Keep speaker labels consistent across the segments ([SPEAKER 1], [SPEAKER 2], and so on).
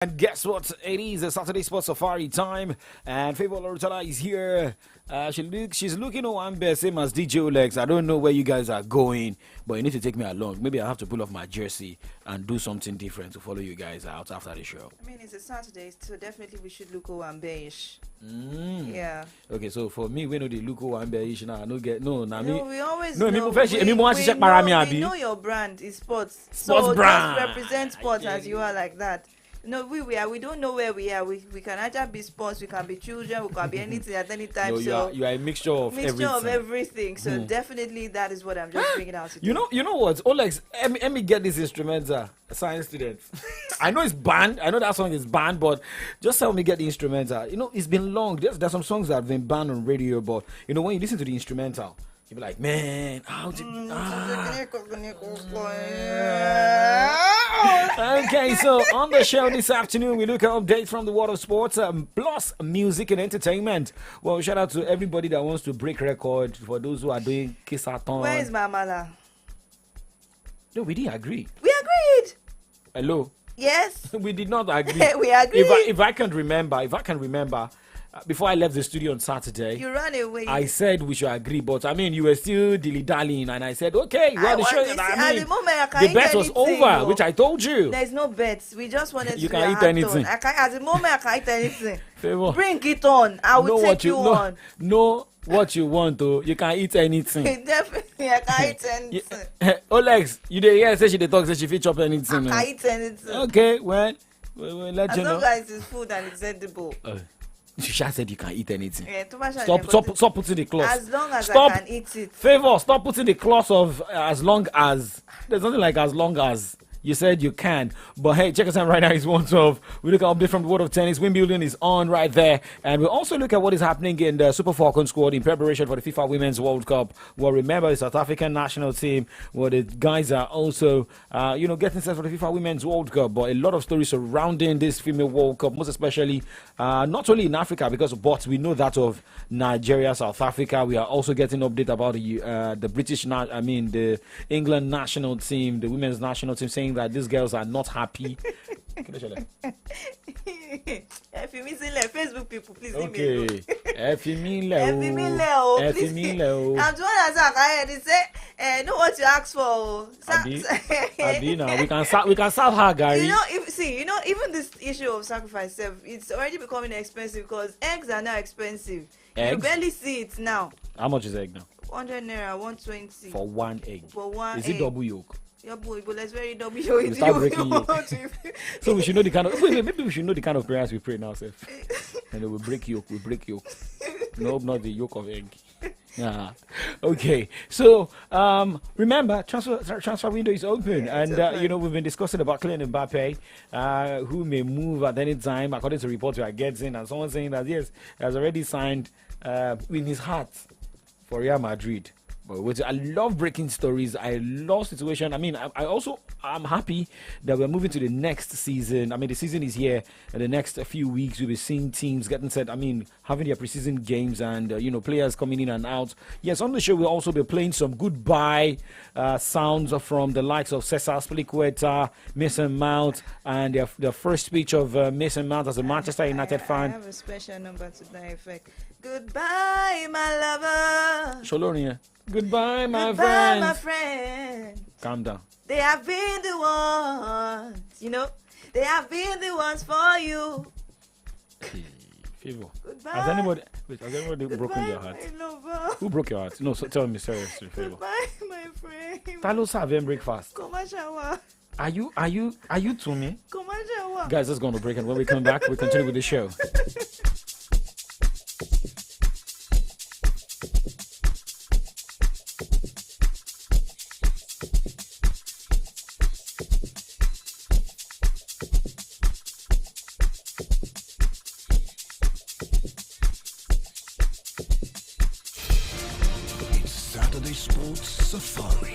[SPEAKER 1] And guess what? It is a Saturday Sports Safari time, and Favor Lorutala is here. She's looking Owambe, same as DJ Olex. I don't know where you guys are going, but you need to take me along. Maybe I have to pull off my jersey and do something different to follow you guys out after the show.
[SPEAKER 2] I mean, it's a Saturday, so definitely we should look Owambe-ish. Yeah.
[SPEAKER 1] Okay, so for me, we know the look Owambe-ish now. I don't get no.
[SPEAKER 2] We always
[SPEAKER 1] no.
[SPEAKER 2] know. We know your brand is sports.
[SPEAKER 1] Sports
[SPEAKER 2] so
[SPEAKER 1] brand.
[SPEAKER 2] Just represent sports as you are like that. No, we are. We don't know where we are. We can either be sports, we can be children, we can be anything at any time.
[SPEAKER 1] No, you are a mixture of
[SPEAKER 2] everything. So definitely that is what I'm just bringing out today.
[SPEAKER 1] You know what? Olex, let me get this instrumental. Science students. I know it's banned. I know that song is banned, but just help me get the instrumental. You know, it's been long. There's some songs that have been banned on radio, but you know, when you listen to the instrumental, you'll be like, man, how did Okay, so on the show this afternoon, we look at updates from the world of sports, plus music and entertainment. Well, shout out to everybody that wants to break record, for those who are doing Kisaton.
[SPEAKER 2] Where is Mamala?
[SPEAKER 1] No, we didn't agree.
[SPEAKER 2] We agreed.
[SPEAKER 1] Hello?
[SPEAKER 2] Yes.
[SPEAKER 1] We did not agree.
[SPEAKER 2] We agreed.
[SPEAKER 1] If I can remember, before I left the studio on Saturday,
[SPEAKER 2] you ran away.
[SPEAKER 1] I said we should agree, but I mean, you were still dilly-dallying, and I said, okay, well, the show.
[SPEAKER 2] At the moment, I can't
[SPEAKER 1] the bet was over, which I told you.
[SPEAKER 2] There's no bets. We just wanted
[SPEAKER 1] you
[SPEAKER 2] to
[SPEAKER 1] can eat anything.
[SPEAKER 2] At the moment, I can't eat anything.
[SPEAKER 1] Favor.
[SPEAKER 2] Bring it on. I will take you on.
[SPEAKER 1] Know what you want, though. You can eat anything.
[SPEAKER 2] Definitely, I can't eat anything.
[SPEAKER 1] Olex, you did hear say she dey talk, say she fit chop anything.
[SPEAKER 2] I can't eat anything.
[SPEAKER 1] Okay, well, let
[SPEAKER 2] as
[SPEAKER 1] you know.
[SPEAKER 2] As long as it's food and it's edible.
[SPEAKER 1] She said you can eat anything.
[SPEAKER 2] Yeah,
[SPEAKER 1] stop putting the clause.
[SPEAKER 2] As long as I can eat it.
[SPEAKER 1] Favor, stop putting the clause of as long as. There's nothing like as long as. You said you can. But hey, check us out right now. It's 1:12. We look at update from the world of tennis. Wimbledon is on right there. And we also look at what is happening in the Super Falcon squad in preparation for the FIFA Women's World Cup. Well, remember, the South African national team, well, the guys are also, getting set for the FIFA Women's World Cup. But a lot of stories surrounding this female World Cup, most especially not only in Africa, but we know that of Nigeria, South Africa. We are also getting update about the the England national team, the women's national team, saying that these girls are not happy.
[SPEAKER 2] Facebook people, please leave
[SPEAKER 1] me alone.
[SPEAKER 2] And one as I say, know what you ask for.
[SPEAKER 1] We can serve her, Gary.
[SPEAKER 2] Even this issue of sacrifice, it's already becoming expensive because eggs are now expensive.
[SPEAKER 1] Eggs?
[SPEAKER 2] You barely see it now.
[SPEAKER 1] How much is egg now?
[SPEAKER 2] 100 naira, 120
[SPEAKER 1] for one egg.
[SPEAKER 2] Is
[SPEAKER 1] it double yolk?
[SPEAKER 2] Yeah, boy, but let's very double yolk.
[SPEAKER 1] We start breaking yolk. So we should know the kind of maybe we should know the kind of prayers we pray now, sir. And then we break yolk. No, not the yolk of egg. Yeah. Okay. So remember, transfer window is open, and we've been discussing about Kylian Mbappe, who may move at any time, according to reports we are getting, and someone saying that yes, he has already signed in his heart for Real Madrid. But I love breaking stories. I love situation. I mean, I'm happy that we're moving to the next season. I mean, the season is here. In the next few weeks, we'll be seeing teams getting set. I mean, having their preseason games and, players coming in and out. Yes, on the show, we'll also be playing some goodbye sounds from the likes of Cesar Spilicueta, Mason Mount, and the first speech of Mason Mount as a Manchester United fan.
[SPEAKER 2] I have a special number to that effect. Goodbye, my lover.
[SPEAKER 1] Sholonia. Goodbye, my
[SPEAKER 2] friend.
[SPEAKER 1] Calm down.
[SPEAKER 2] They have been the ones, they have been the ones for you.
[SPEAKER 1] Favor.
[SPEAKER 2] Goodbye.
[SPEAKER 1] Has anybody broken your heart? Who broke your heart? No, so tell me seriously, Favor.
[SPEAKER 2] Goodbye, my friend.
[SPEAKER 1] Talo have breakfast.
[SPEAKER 2] Come on, shower.
[SPEAKER 1] Are you to me?
[SPEAKER 2] Come on, shower.
[SPEAKER 1] Guys, let's go on a break, and when we come back, we continue with the show.
[SPEAKER 3] Sports Safari.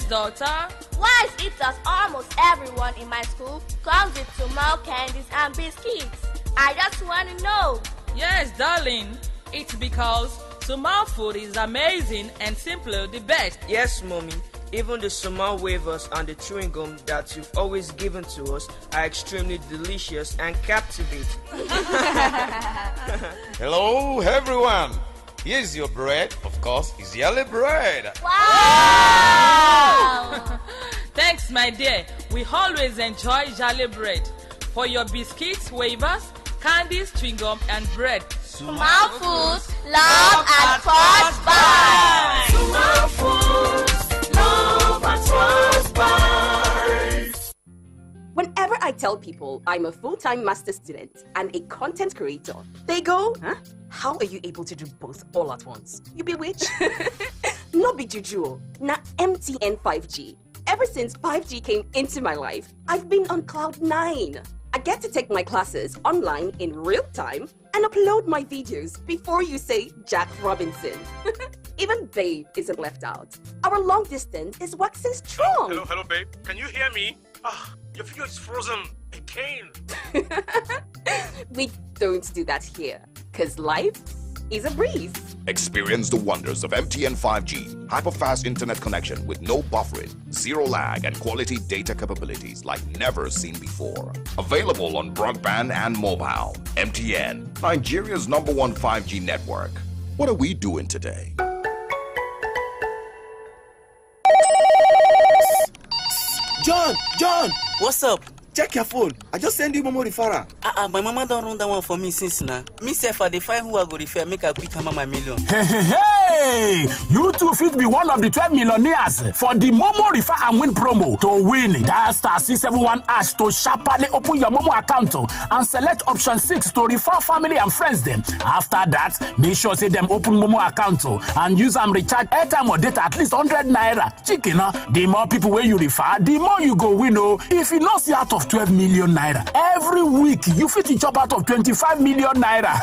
[SPEAKER 4] daughter.
[SPEAKER 5] Why is it that almost everyone in my school comes with small candies and biscuits? I just want to know.
[SPEAKER 4] Yes, darling. It's because small food is amazing and simply the best.
[SPEAKER 6] Yes, mommy. Even the small wafers and the chewing gum that you've always given to us are extremely delicious and captivating.
[SPEAKER 7] Hello, everyone. Here's your bread. Of course, it's yellow bread.
[SPEAKER 5] Wow!
[SPEAKER 4] Thanks, my dear. We always enjoy Jolly bread. For your biscuits, wafers, candies, chewing gum, and bread.
[SPEAKER 5] Small foods, love at first bite.
[SPEAKER 8] Small foods, love at first bite.
[SPEAKER 9] Whenever I tell people I'm a full-time master student and a content creator, they go, huh? How are you able to do both all at once? You bewitch? No be juju, na MTN 5G. Ever since 5G came into my life, I've been on cloud 9. I get to take my classes online in real time and upload my videos before you say Jack Robinson. Even Babe isn't left out. Our long distance is waxing strong.
[SPEAKER 10] Hello, babe. Can you hear me? Your video is frozen again.
[SPEAKER 9] We don't do that here, because life is a breeze.
[SPEAKER 3] Experience the wonders of MTN 5G. Hyper-fast internet connection with no buffering, zero lag, and quality data capabilities like never seen before. Available on broadband and mobile. MTN, Nigeria's #1 5G network. What are we doing today?
[SPEAKER 11] John, what's up? Check your phone. I just send you Momo referral. My mama don't run that one for me since now. Me say for the find who I go refer, make a quick hammer my million.
[SPEAKER 12] Hey! You too fit be one of the 12 millionaires for the Momo Refer and Win promo. To win, dial *671# to sharply open your Momo account and select option 6 to refer family and friends them. After that, make sure say them open Momo account and use them recharge airtime or data at least 100 naira. Chicken, the more people where you refer, the more you go win. If you not see out of 12 million naira every week, you fit chop out of 25 million naira.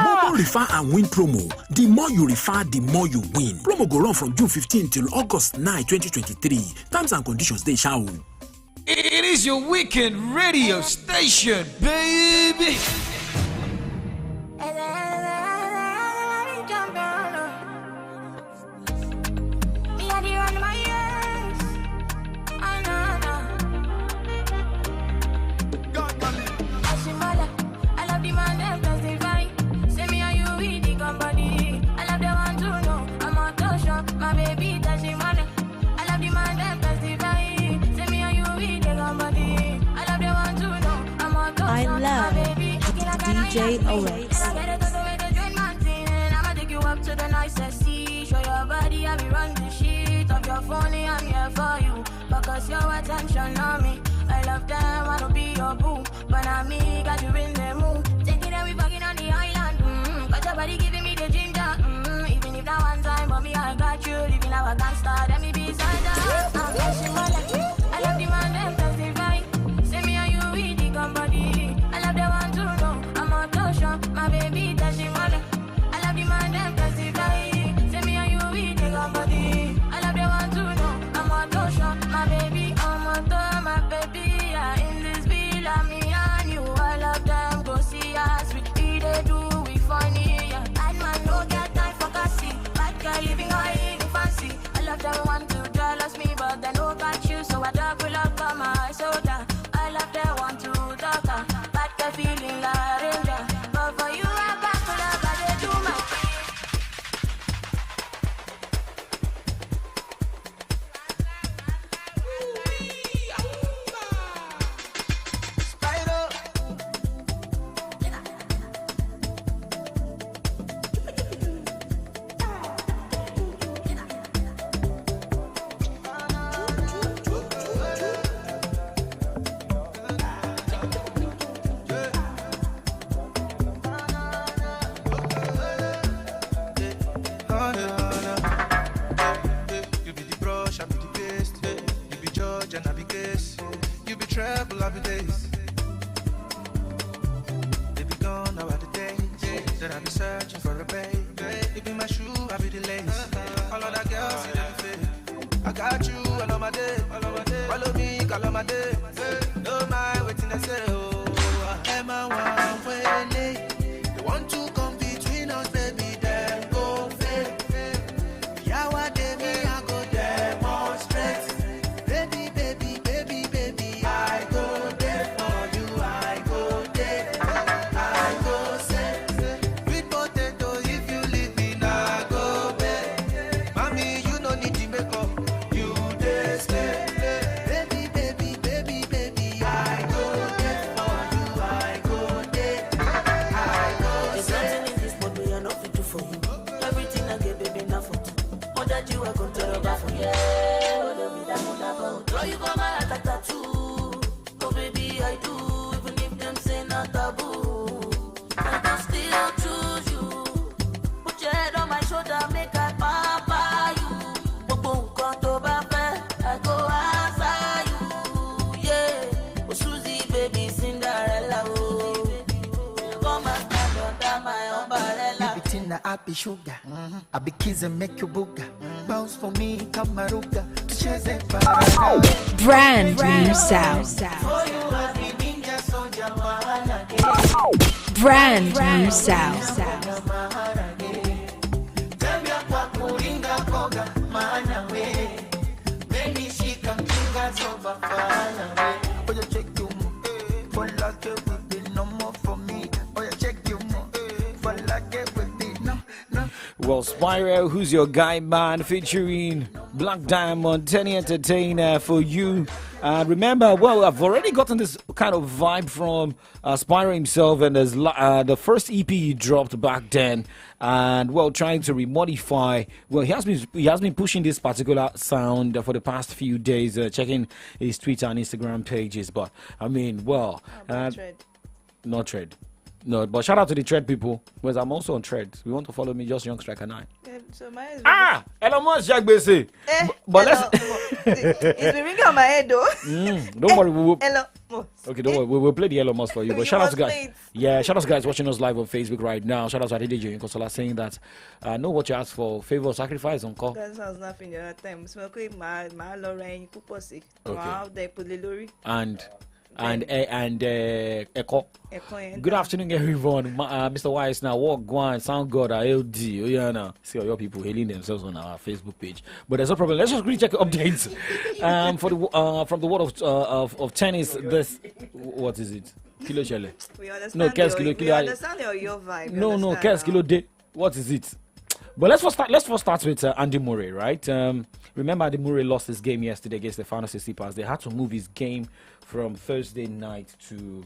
[SPEAKER 13] Momo Refer and Win promo. The more you refer, the more you win. Promo go run from June 15 till August 9, 2023. Terms and conditions they shall.
[SPEAKER 14] It is your weekend radio station, baby.
[SPEAKER 15] I love DJ OX.
[SPEAKER 16] I'ma take you up to the nicest sea. Show your body, I be run the shit. Of your phone, I'm here for you. Focus your attention on me. I love them, wanna be your boo. But not me, got you in the mood. Take it and we fucking on the island. Got your body giving me the ginger. Even if that one time, but me, I got you. Living our gangster, let me be beside that. I'm flashing my light. I love the man, them testify. Say me and you, we the company. I love the one to know. I'm on touch, my baby, touching my light. I love the man, them testify. Say me and you, we the company. I love the one to know. I'm on touch, my baby, I'm on touch, my baby. Yeah, in this villa, me and you, I love them. Go see us, we they do, we funny. Yeah, bad man, no get time for Cassie. Bad girl living high, in fancy. I love them want to jealous me, but they no got you, so I double up on my soda. I love them want to talk, bad girl feeling like ranger. But for you, I'm back to love, I they do my
[SPEAKER 17] You be the brush, I be the paste. You be judge and I be case. You be treble, I be days. They be gone now are the days that I be searching for a babe. You be my shoe, I be the lace. All of that girls, see them fake. I got you, I know girl on my day. No mind waiting I say, oh. Emma, one way. They want to come between us, baby, then go fail. Yeah, what they me, I go demonstrate. Baby, baby, baby, baby, I go there for you, I go there. I go say, sweet potato, if you leave me, now go bed. Mommy, you no need to make up, you dey stay. Baby, baby, baby, baby, I go there for you, I go there. I go
[SPEAKER 8] There's
[SPEAKER 17] say.
[SPEAKER 8] nothing in this world we are not fit to for you. Everything I get, baby, not for you. More that you are going to rub off for you. Oh, don't be that one about. Draw you for my attack tattoo. Oh, baby, I do. Even if them say not taboo, I can still choose you. Put your head on my shoulder, make I papa you. Boom, come to Bafé, I go answer you. Yeah, oh Susie, baby, Cinderella, oh. Come and stand under my umbrella.
[SPEAKER 18] Everything I be sugar. I be kiss and make you booger. Bounce for me, come maruga. Cheze parada.
[SPEAKER 15] Brand new sound.
[SPEAKER 8] For you, I be ninja soldier, maharage.
[SPEAKER 15] Brand new sound.
[SPEAKER 8] Tembea kwa kuringa koga, maana we. Baby, shika mkinga soba, fana we.
[SPEAKER 18] Oh, you check you more. For like it will be no more for me. Oh, you check you more. For like it will be no.
[SPEAKER 1] Well, Spyro, who's your guy man, featuring Black Diamond, Tenny Entertainer for you. And remember, well, I've already gotten this kind of vibe from Spyro himself, and there's the first EP he dropped back then, and well, trying to remodify. Well, he has been pushing this particular sound for the past few days, checking his Twitter and Instagram pages. But I mean, well, not Tread. No, but shout out to the Tread people, because I'm also on Tread. We want to follow me, just Young Striker 9.
[SPEAKER 2] So mine is
[SPEAKER 1] Elon Musk, Jack Bese. But let's.
[SPEAKER 2] it's been ringing on my head though.
[SPEAKER 1] Don't worry, we will.
[SPEAKER 2] Elon Musk.
[SPEAKER 1] Okay, don't worry, we'll play the Elon Musk for you. But
[SPEAKER 2] You
[SPEAKER 1] shout out to
[SPEAKER 2] must
[SPEAKER 1] guys.
[SPEAKER 2] play it.
[SPEAKER 1] Yeah, shout out to guys watching us live on Facebook right now. Shout out to Adedeji in Kosola saying that know what you ask for, favor, sacrifice on call.
[SPEAKER 2] That sounds nothing the other time. Smoke my Lorraine Kupose.
[SPEAKER 1] Okay.
[SPEAKER 2] Wow, they put the lorry.
[SPEAKER 1] And Echo. Good afternoon, everyone. Mr. Wise now walk Guan, Sound God, LD. Oh yeah, now see all your people hailing themselves on our Facebook page. But there's no problem. Let's just quickly check updates. For the from the world of tennis. This what is it? Kilo Chele.
[SPEAKER 2] We understand
[SPEAKER 1] No, Kes
[SPEAKER 2] your,
[SPEAKER 1] Kilo.
[SPEAKER 2] we understand your vibe.
[SPEAKER 1] No, Kes Kilo Day. What is it? But let's first start with Andy Murray, right? Remember, Andy Murray lost his game yesterday against the Final Tsitsipas. They had to move his game from Thursday night to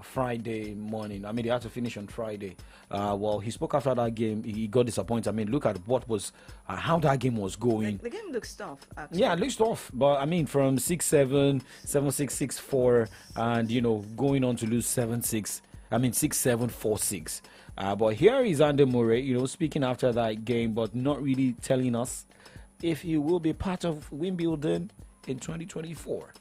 [SPEAKER 1] Friday morning. I mean, they had to finish on Friday. Well, he spoke after that game. He got disappointed. I mean, look at what was how that game was going.
[SPEAKER 2] The game looks tough, actually.
[SPEAKER 1] Yeah, it looks tough. But I memean, from 6-7, 7-6, 6-4, and going on to lose 7-6. I mean, 6-7, 4-6. But here is Andy Murray, speaking after that game, but not really telling us if he will be part of Wimbledon in 2024.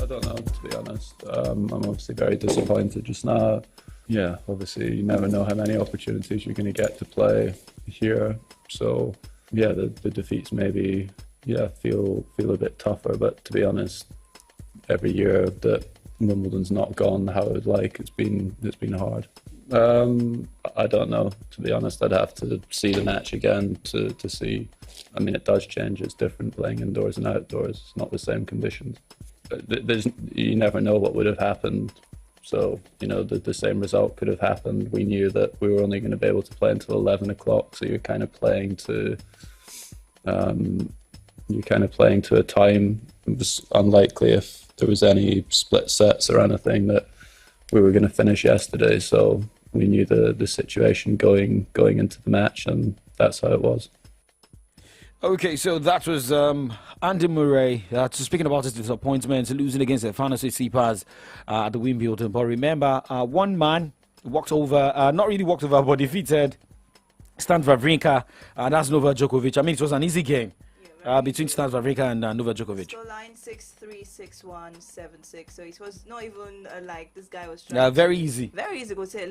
[SPEAKER 19] I don't know, to be honest. I'm obviously very disappointed just now. Yeah, obviously you never know how many opportunities you're going to get to play here. So yeah, the defeats maybe feel a bit tougher. But to be honest, every year that Wimbledon's not gone how I would like, it's been hard. I don't know, to be honest. I'd have to see the match again to see. I mean, it does change. It's different playing indoors and outdoors. It's not the same conditions. You never know what would have happened. So, the same result could have happened. We knew that we were only going to be able to play until 11 o'clock. So you're kind of playing to a time it was unlikely if there was any split sets or anything that we were going to finish yesterday. So we knew the situation going into the match, and that's how it was.
[SPEAKER 1] Okay, so that was Andy Murray speaking about his disappointment, losing against the Fantasy Tsitsipas at the Wimbledon. But remember, one man walked over, not really walked over, but defeated Stan Wawrinka, and that's Novak Djokovic. I mean, it was an easy game between Stan Wawrinka and Novak Djokovic.
[SPEAKER 2] Scoreline 6-3, 6-1, 7-6. So it was not even like this guy was trying.
[SPEAKER 1] Very easy.
[SPEAKER 2] Very easy. Go say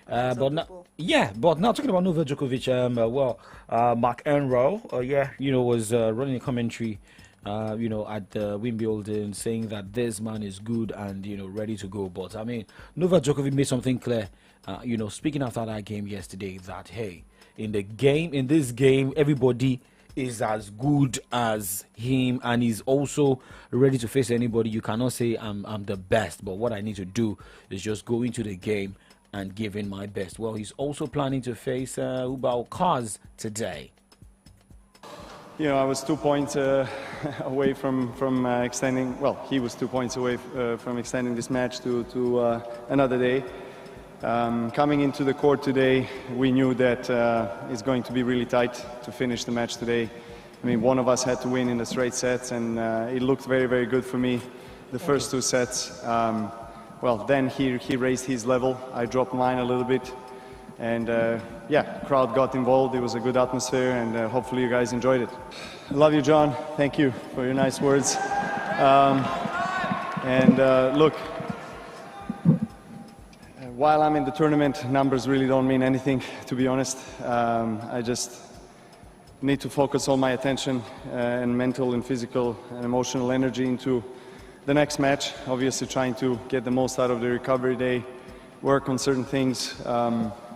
[SPEAKER 1] but now talking about Novak Djokovic, Mark Enroe, was running a commentary, at the Wimbledon, saying that this man is good and ready to go. But I mean, Novak Djokovic made something clear, speaking after that game yesterday, that hey, in this game, everybody is as good as him, and he's also ready to face anybody. You cannot say I'm the best, but what I need to do is just go into the game and give in my best. Well, he's also planning to face Hubert Hurkacz today.
[SPEAKER 20] I was 2 points away from extending. Well, he was 2 points away from extending this match to another day. Coming into the court today, we knew that it's going to be really tight to finish the match today. I mean, one of us had to win in the straight sets, and it looked very, very good for me the first 2 sets. Then he raised his level. I dropped mine a little bit, and crowd got involved. It was a good atmosphere, and hopefully you guys enjoyed it. I love you, John. Thank you for your nice words. Look, while I'm in the tournament, numbers really don't mean anything, to be honest. I just need to focus all my attention and mental and physical and emotional energy into the next match. Obviously trying to get the most out of the recovery day, work on certain things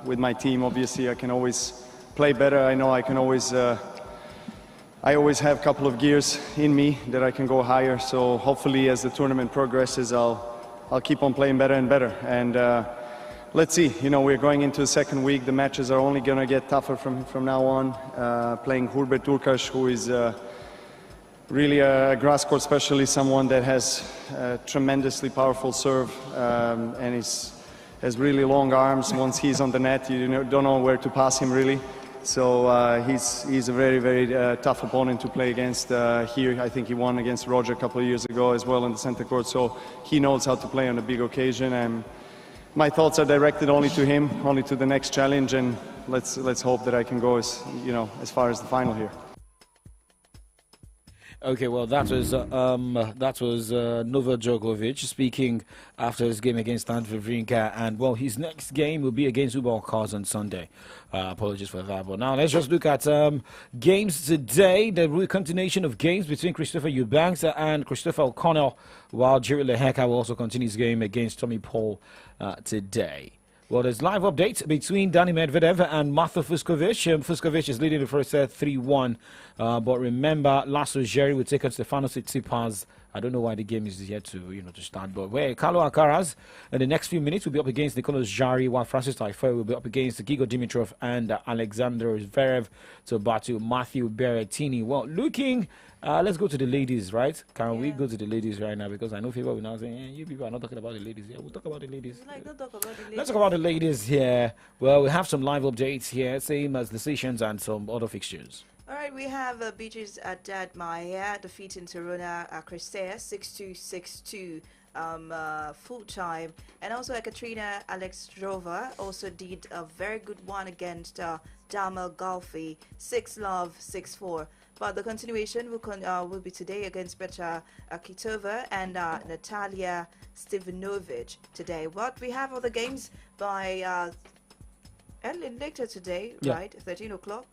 [SPEAKER 20] with my team. Obviously I can always play better. I know I can always, I always have a couple of gears in me that I can go higher. So hopefully as the tournament progresses, I'll keep on playing better and better. And let's see, we're going into the second week. The matches are only going to get tougher from now on. Playing Hubert Hurkacz, who is really a grass court specialist, someone that has a tremendously powerful serve and has really long arms. Once he's on the net, you don't know where to pass him really. So he's a very, very tough opponent to play against here. I think he won against Roger a couple of years ago as well in the center court. So he knows how to play on a big occasion. And my thoughts are directed only to him, only to the next challenge, and let's hope that I can go as far as the final here.
[SPEAKER 1] Okay, well, that was Novak Djokovic speaking after his game against Stan Wawrinka, and well, his next game will be against Hubert Hurkacz on Sunday. Apologies for that, but now let's just look at games today. The continuation of games between Christopher Eubanks and Christopher O'Connell, while Jerry Lehecka will also continue his game against Tommy Paul today. Well, there's live updates between Danny Medvedev and Marta Fucsovics. Fucsovics is leading the first set 3-1. But remember, Laslo Djere will take on Stefanos Tsitsipas. I don't know why the game is yet to start. But Carlo Alcaraz in the next few minutes will be up against Nicolas Jarry, while Francis Tiafoe will be up against Grigor Dimitrov and Alexander Zverev to battle Matteo Berrettini. Well, let's go to the ladies, right? Can we go to the ladies right now? Because I know people will now say, you people are not talking about the ladies. Yeah, we'll talk about the ladies. Let's talk about the ladies here. Well, we have some live updates here, same as the sessions and some other fixtures.
[SPEAKER 2] All right, we have Beatrice Haddad-Maia defeating Toruna Cristea 6-2, 6-2 full-time. And also Ekaterina Alexandrova also did a very good one against Damel Galfi, 6-love, 6-4. But the continuation will be today against Petra Kvitova and Natalia Stevanovic today. But we have other games by later today, right? 13 o'clock.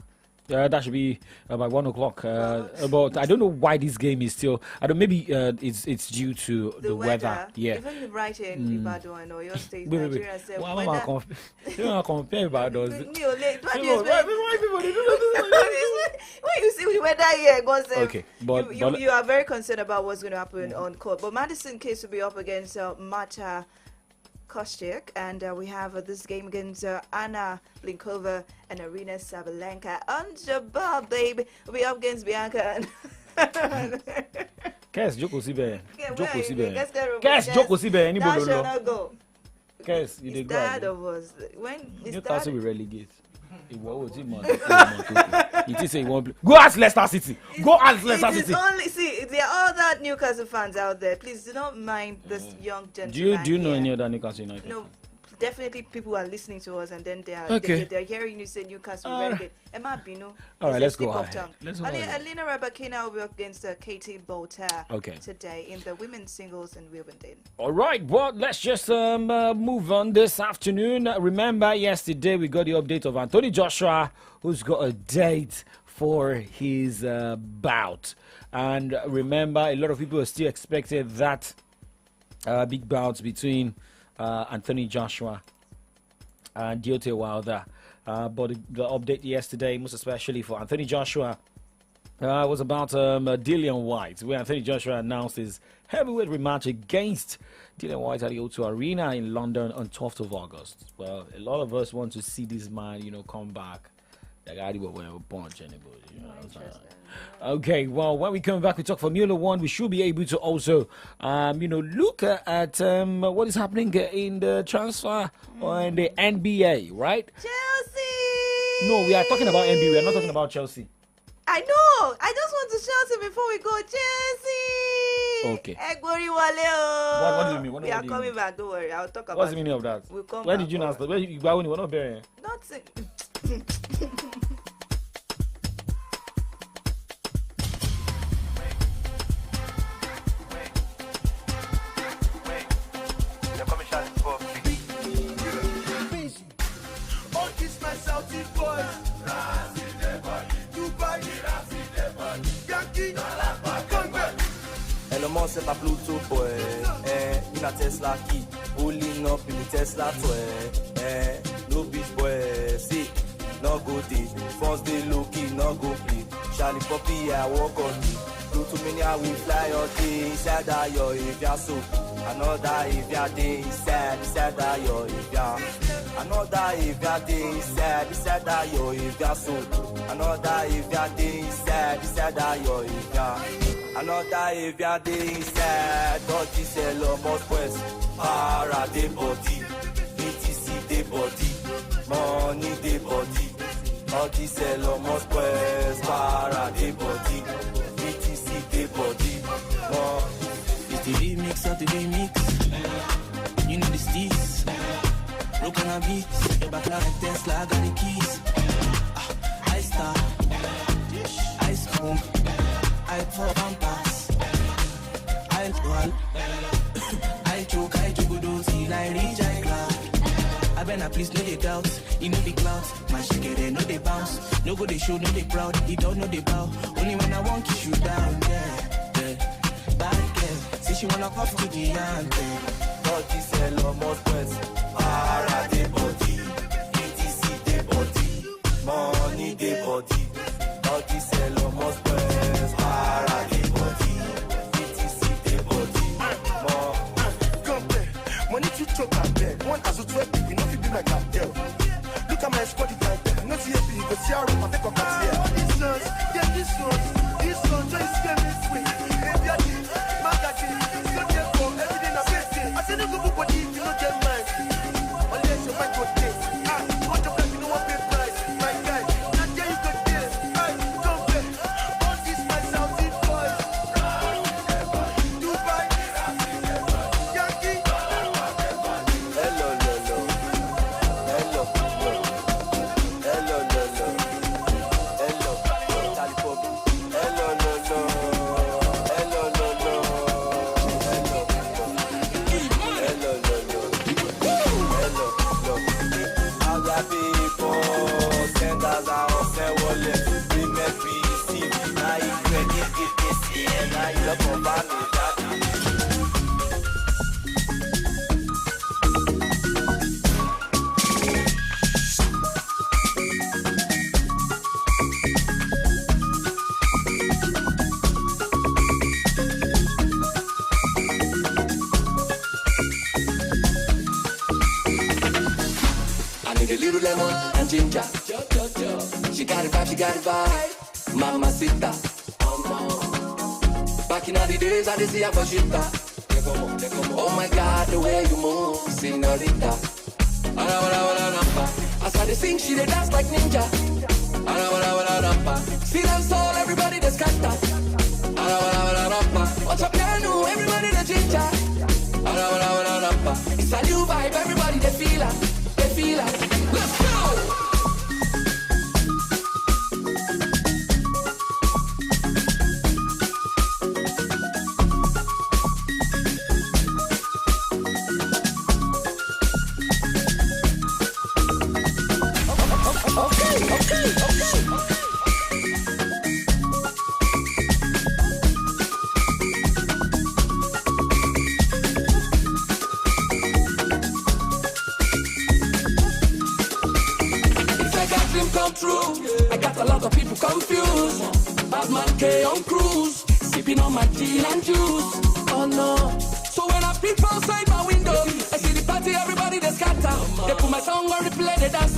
[SPEAKER 1] That should be by 1 o'clock. But I don't know why this game is still. Maybe it's due to the weather. Yeah.
[SPEAKER 2] Even right here in Ibadan or your state,
[SPEAKER 1] wait.
[SPEAKER 2] Nigeria said
[SPEAKER 1] Why am I compare Ibadan?
[SPEAKER 2] When you see the weather here, God said,
[SPEAKER 1] okay, but
[SPEAKER 2] you are very concerned about what's going to happen on court. But Madison Keys will be up against Marta Kostyuk, and we have this game against Anna Blinkova and Arina Sabalenka. And Jabbar, baby, will be up against Bianca and
[SPEAKER 1] Kes Joko Sibe. Joko Sibe.
[SPEAKER 2] Kes
[SPEAKER 1] Kes Joko Sibe.
[SPEAKER 2] That
[SPEAKER 1] Anybody
[SPEAKER 2] shall
[SPEAKER 1] know?
[SPEAKER 2] not go.
[SPEAKER 1] Kes, you did
[SPEAKER 2] Dad
[SPEAKER 1] go.
[SPEAKER 2] of us. When is
[SPEAKER 1] Newcastle
[SPEAKER 2] that?
[SPEAKER 1] will relegate. It is a one. Go ask Leicester City. Go ask Leicester
[SPEAKER 2] It is
[SPEAKER 1] City.
[SPEAKER 2] only see there are other Newcastle fans out there. Please do not mind this young gentleman.
[SPEAKER 1] Do you know
[SPEAKER 2] here.
[SPEAKER 1] any other Newcastle United?
[SPEAKER 2] No, definitely people are listening to us and then
[SPEAKER 1] Okay.
[SPEAKER 2] they're hearing you say Newcastle
[SPEAKER 1] All right.
[SPEAKER 2] relegate. Emma Bino.
[SPEAKER 1] All right, let's go
[SPEAKER 2] Slip of
[SPEAKER 1] ahead.
[SPEAKER 2] tongue.
[SPEAKER 1] Let's go ahead.
[SPEAKER 2] Alina Rabakina will be up against Katie Bolter
[SPEAKER 1] Okay.
[SPEAKER 2] today in the women's singles in Wimbledon.
[SPEAKER 1] All right, well, let's just move on this afternoon. Remember, yesterday we got the update of Anthony Joshua, who's got a date for his bout. And remember, a lot of people are still expecting that big bout between Anthony Joshua and Deontay Wilder. But the update yesterday, most especially for Anthony Joshua, was about Dillian White, where Anthony Joshua announced his heavyweight rematch against Dillian White at the O2 Arena in London on 12th of August. Well, a lot of us want to see this man, come back. Like I did when we punch anybody. Okay, well, when we come back, we talk Formula One. We should be able to also, look at what is happening in the transfer or in the NBA, right?
[SPEAKER 2] Chelsea!
[SPEAKER 1] No, we are talking about NBA. We are not talking about Chelsea.
[SPEAKER 2] I know. I just want to shout it before we go. Chelsea!
[SPEAKER 1] Okay.
[SPEAKER 2] Egbori Wale o.
[SPEAKER 1] What do you mean?
[SPEAKER 2] We are coming back. Don't worry. I'll talk about
[SPEAKER 1] What's the meaning of that?
[SPEAKER 2] We'll come
[SPEAKER 1] Where
[SPEAKER 2] back.
[SPEAKER 1] did you not start? Where you go when you were not there?
[SPEAKER 2] Nothing.
[SPEAKER 21] Elon set a Pluto boy, in a Tesla key, pulling up in the Tesla toy, no beach boy, see, no go deep, first day low key, no go play, Charlie Poppy, I walk on me, do too many, I will fly all day, inside that yo, if you're so, another if you're day, inside that yo, if you're, another if you're day, inside that yo, if you're so, another if you're day, inside that yo, if you're. Another if you're the inside, don't you sell almost west. Para the body, BTC the body, money the body. All this sell almost west. Para the body, BTC the body.
[SPEAKER 8] It's the remix of the remix. You know the steez. Broken on beats. Your back like Tesla, I got the keys. I star. Ice cream. I for pass. I wall. I choke do till I reach I cloud. I better please no they doubt. You know the clouds. My shake it, no they bounce. No go they show, no they proud. He don't know they bow. Only when I want kiss you down, yeah. Bad girl. Say she wanna cough to the anthem.
[SPEAKER 21] All this sell almost west. Para the body, BTC the body, money the body. All this sell almost west.
[SPEAKER 22] One as a 12, you know, if you be my cartel. Look at my squad, it's like that. No CFP, you go see how I take a cut here. This one's, yeah, this one, just get me sweet. If you're the magazine, so therefore, everything I'm facing. I say, no go body, you don't get mine. Unless you might go this. What your you know what pay price. My guy, not there you go this. Don't play. All this my Saudi boys. Dubai, Yankee.
[SPEAKER 8] Lemon and ginger. She got it vibe, Mamacita.
[SPEAKER 21] in all the days I see her for shifter. Oh my God, the way you move, senorita. As I sing, she dey dance like ninja. See them soul, everybody they scatter. Watch up piano, everybody they ginger. It's a new vibe, everybody they feel it, they feel it. Let's go. Come true. I got a lot of people confused. Batman K on cruise, sipping on my gin and juice. Oh no. So when I peep outside my window, I see the party, everybody they scatter. They put my song on replay, they dance.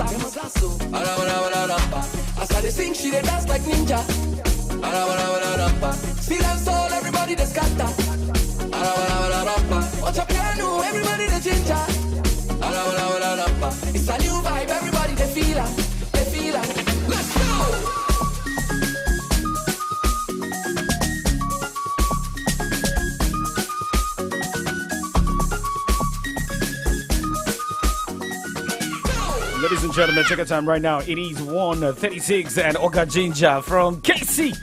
[SPEAKER 21] As I sing, she they dance like ninja. See them soul, everybody they scatter. Watch a piano, everybody they ginger. It's a new vibe, everybody they feel it. Let's go!
[SPEAKER 1] Ladies and gentlemen, check out time right now. It is 1:36 and Oga Ginger from KC.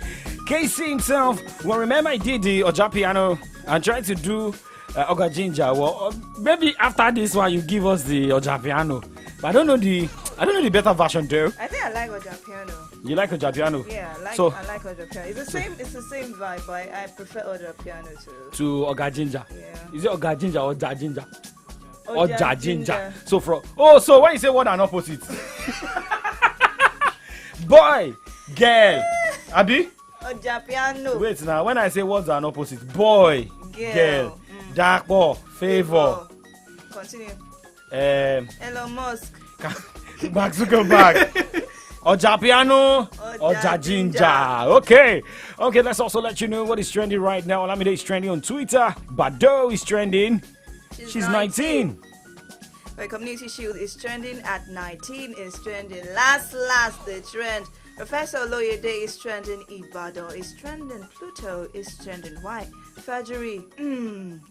[SPEAKER 1] KC himself. Well, remember I did the Oja piano and tried to do Oga Ginger. Well, maybe after this one you give us the Oja piano. But I don't know the better version though.
[SPEAKER 2] I think I like Oja piano.
[SPEAKER 1] You like Oja piano?
[SPEAKER 2] Yeah, I like Oja piano. It's the same vibe, but I prefer Oja piano
[SPEAKER 1] to Oga Ginger.
[SPEAKER 2] Yeah.
[SPEAKER 1] Is it Oga Ginger or Oja Ginger?
[SPEAKER 2] Oja
[SPEAKER 1] Ginger. So when you say what an opposite? Boy, girl, Abi?
[SPEAKER 2] Oja piano.
[SPEAKER 1] Wait now, when I say what's an opposite? Boy, girl, dark boy, favor.
[SPEAKER 2] Continue.
[SPEAKER 1] Elon
[SPEAKER 2] Musk.
[SPEAKER 1] Mark Zuckerberg. Oja piano, Oja Ginger. Okay, let's also let you know what is trending right now. Olamide is trending on Twitter. Bado is trending. She's 19.
[SPEAKER 2] The Community Shield is trending at 19. Is trending. Last, the trend. Professor Oloyede is trending. Ibadan is trending. Pluto is trending. Why? Fajiri.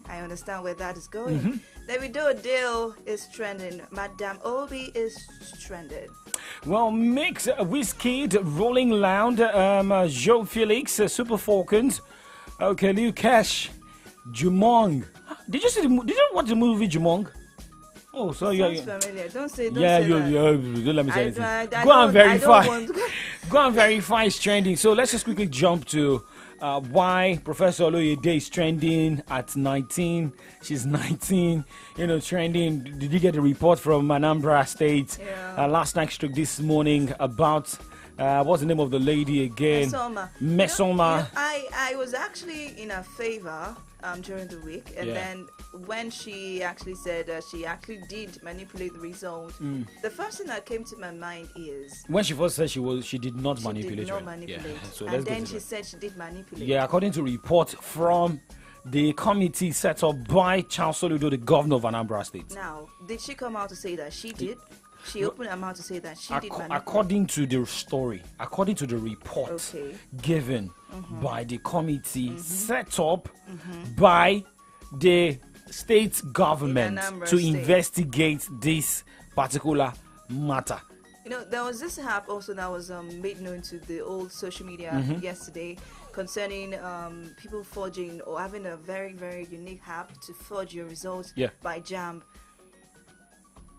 [SPEAKER 2] I understand where that is going. Davido Dale is trending. Madame Obi is trending.
[SPEAKER 1] Well, Mix, Wizkid, Rolling Loud, Joe Felix, Super Falcons. Okay, Liu Cash, Jumong. Did you watch the movie Jumong? Oh, so
[SPEAKER 2] sounds familiar. Don't say
[SPEAKER 1] don't
[SPEAKER 2] let
[SPEAKER 1] me say anything. Go and verify. Go and verify it's trending. So let's just quickly jump to why Professor Oloyede is trending at 19. She's 19, trending. Did you get a report from Anambra State last night, stroke this morning about what's the name of the lady again? Mesoma.
[SPEAKER 2] I was actually in her favor during the week, and then when she actually said she actually did manipulate the result, the first thing that came to my mind is
[SPEAKER 1] when she first said she did not manipulate.
[SPEAKER 2] Did not manipulate.
[SPEAKER 1] Yeah. So
[SPEAKER 2] and then she said she did manipulate.
[SPEAKER 1] Yeah, according to report from the committee set up by Charles Soludo, the governor of Anambra State.
[SPEAKER 2] Now, did she come out to say that she did? She opened her mouth to say that she did manipulate.
[SPEAKER 1] According to the story, according to the report given by the committee set up by the state government to investigate this particular matter.
[SPEAKER 2] There was this app also that was made known to the old social media yesterday concerning people forging or having a very, very unique app to forge your results by JAMB.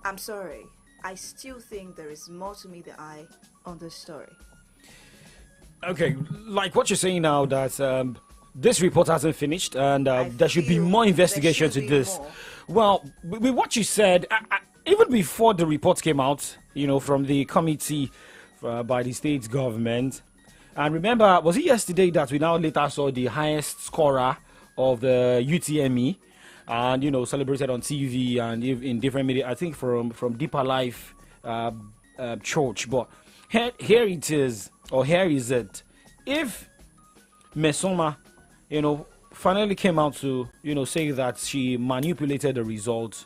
[SPEAKER 2] I'm sorry. I still think there is more to meet the eye on this story.
[SPEAKER 1] Okay, like what you're saying now, that this report hasn't finished and there should be more investigation to this. Well, with what you said, even before the report came out, from the committee by the state government, and remember, was it yesterday that we now later saw the highest scorer of the UTME? And celebrated on TV and in different media. I think from Deeper Life Church. But here it is, or here is it. If Mesoma, finally came out to, say that she manipulated the results,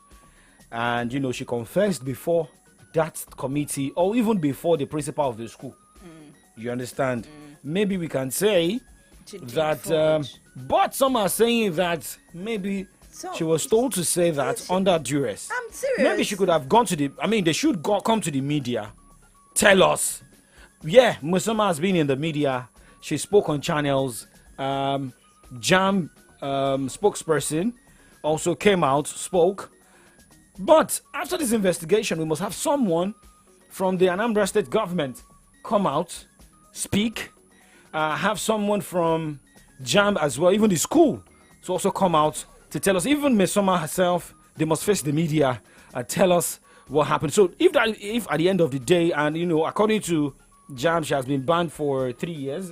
[SPEAKER 1] and, she confessed before that committee or even before the principal of the school. You understand? Maybe we can say that, but some are saying that maybe she was told to say that under duress.
[SPEAKER 2] I'm serious.
[SPEAKER 1] Maybe she could have gone to they should come to the media, tell us. Yeah, Musoma has been in the media. She spoke on channels. JAMB spokesperson also came out, spoke. But after this investigation, we must have someone from the Anambra State government come out, speak. Have someone from JAMB as well, even the school, to also come out to tell us. Even Musoma herself, they must face the media and tell us what happened. So if at the end of the day, and according to JAMB, she has been banned for 3 years.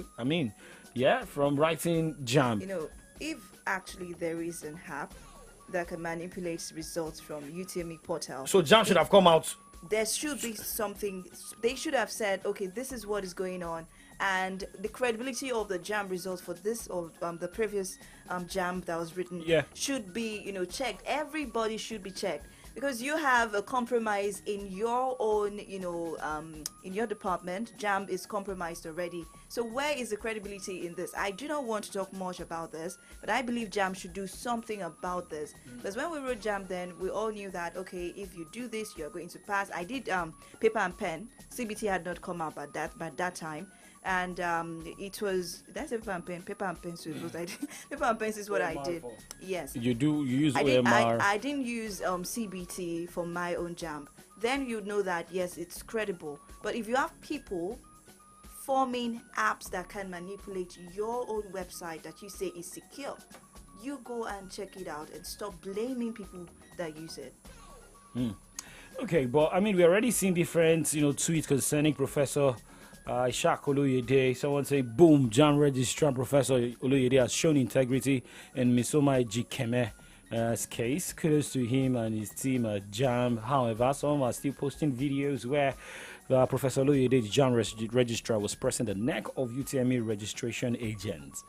[SPEAKER 1] From writing JAMB.
[SPEAKER 2] If actually there is an app that can manipulate results from UTME portal.
[SPEAKER 1] So JAMB should have come out.
[SPEAKER 2] There should be something. They should have said, okay, this is what is going on, and the credibility of the JAMB results for this or the previous JAMB that was written should be checked. Everybody should be checked. Because you have a compromise in your own, in your department. JAMB is compromised already. So where is the credibility in this? I do not want to talk much about this, but I believe JAMB should do something about this. Because when we wrote JAMB then, we all knew that, okay, if you do this, you're going to pass. I did paper and pen. CBT had not come out by that time. And it was, that's paper and pen. Paper and pencil. Paper and pencil is what I did. Yes.
[SPEAKER 1] You use OMR.
[SPEAKER 2] I didn't use CBT for my own JAMB. Then you know that yes, it's credible. But if you have people forming apps that can manipulate your own website that you say is secure, you go and check it out and stop blaming people that use it.
[SPEAKER 1] Okay, but we already seen different tweets concerning Professor Ishaq Oloyede. Someone say, boom, JAMB registrar Professor Oloyede has shown integrity in Musoma Ejikeme's case. Kudos to him and his team at JAMB. However, some are still posting videos where Professor Oloyede, JAMB registrar, was pressing the neck of UTME registration agents.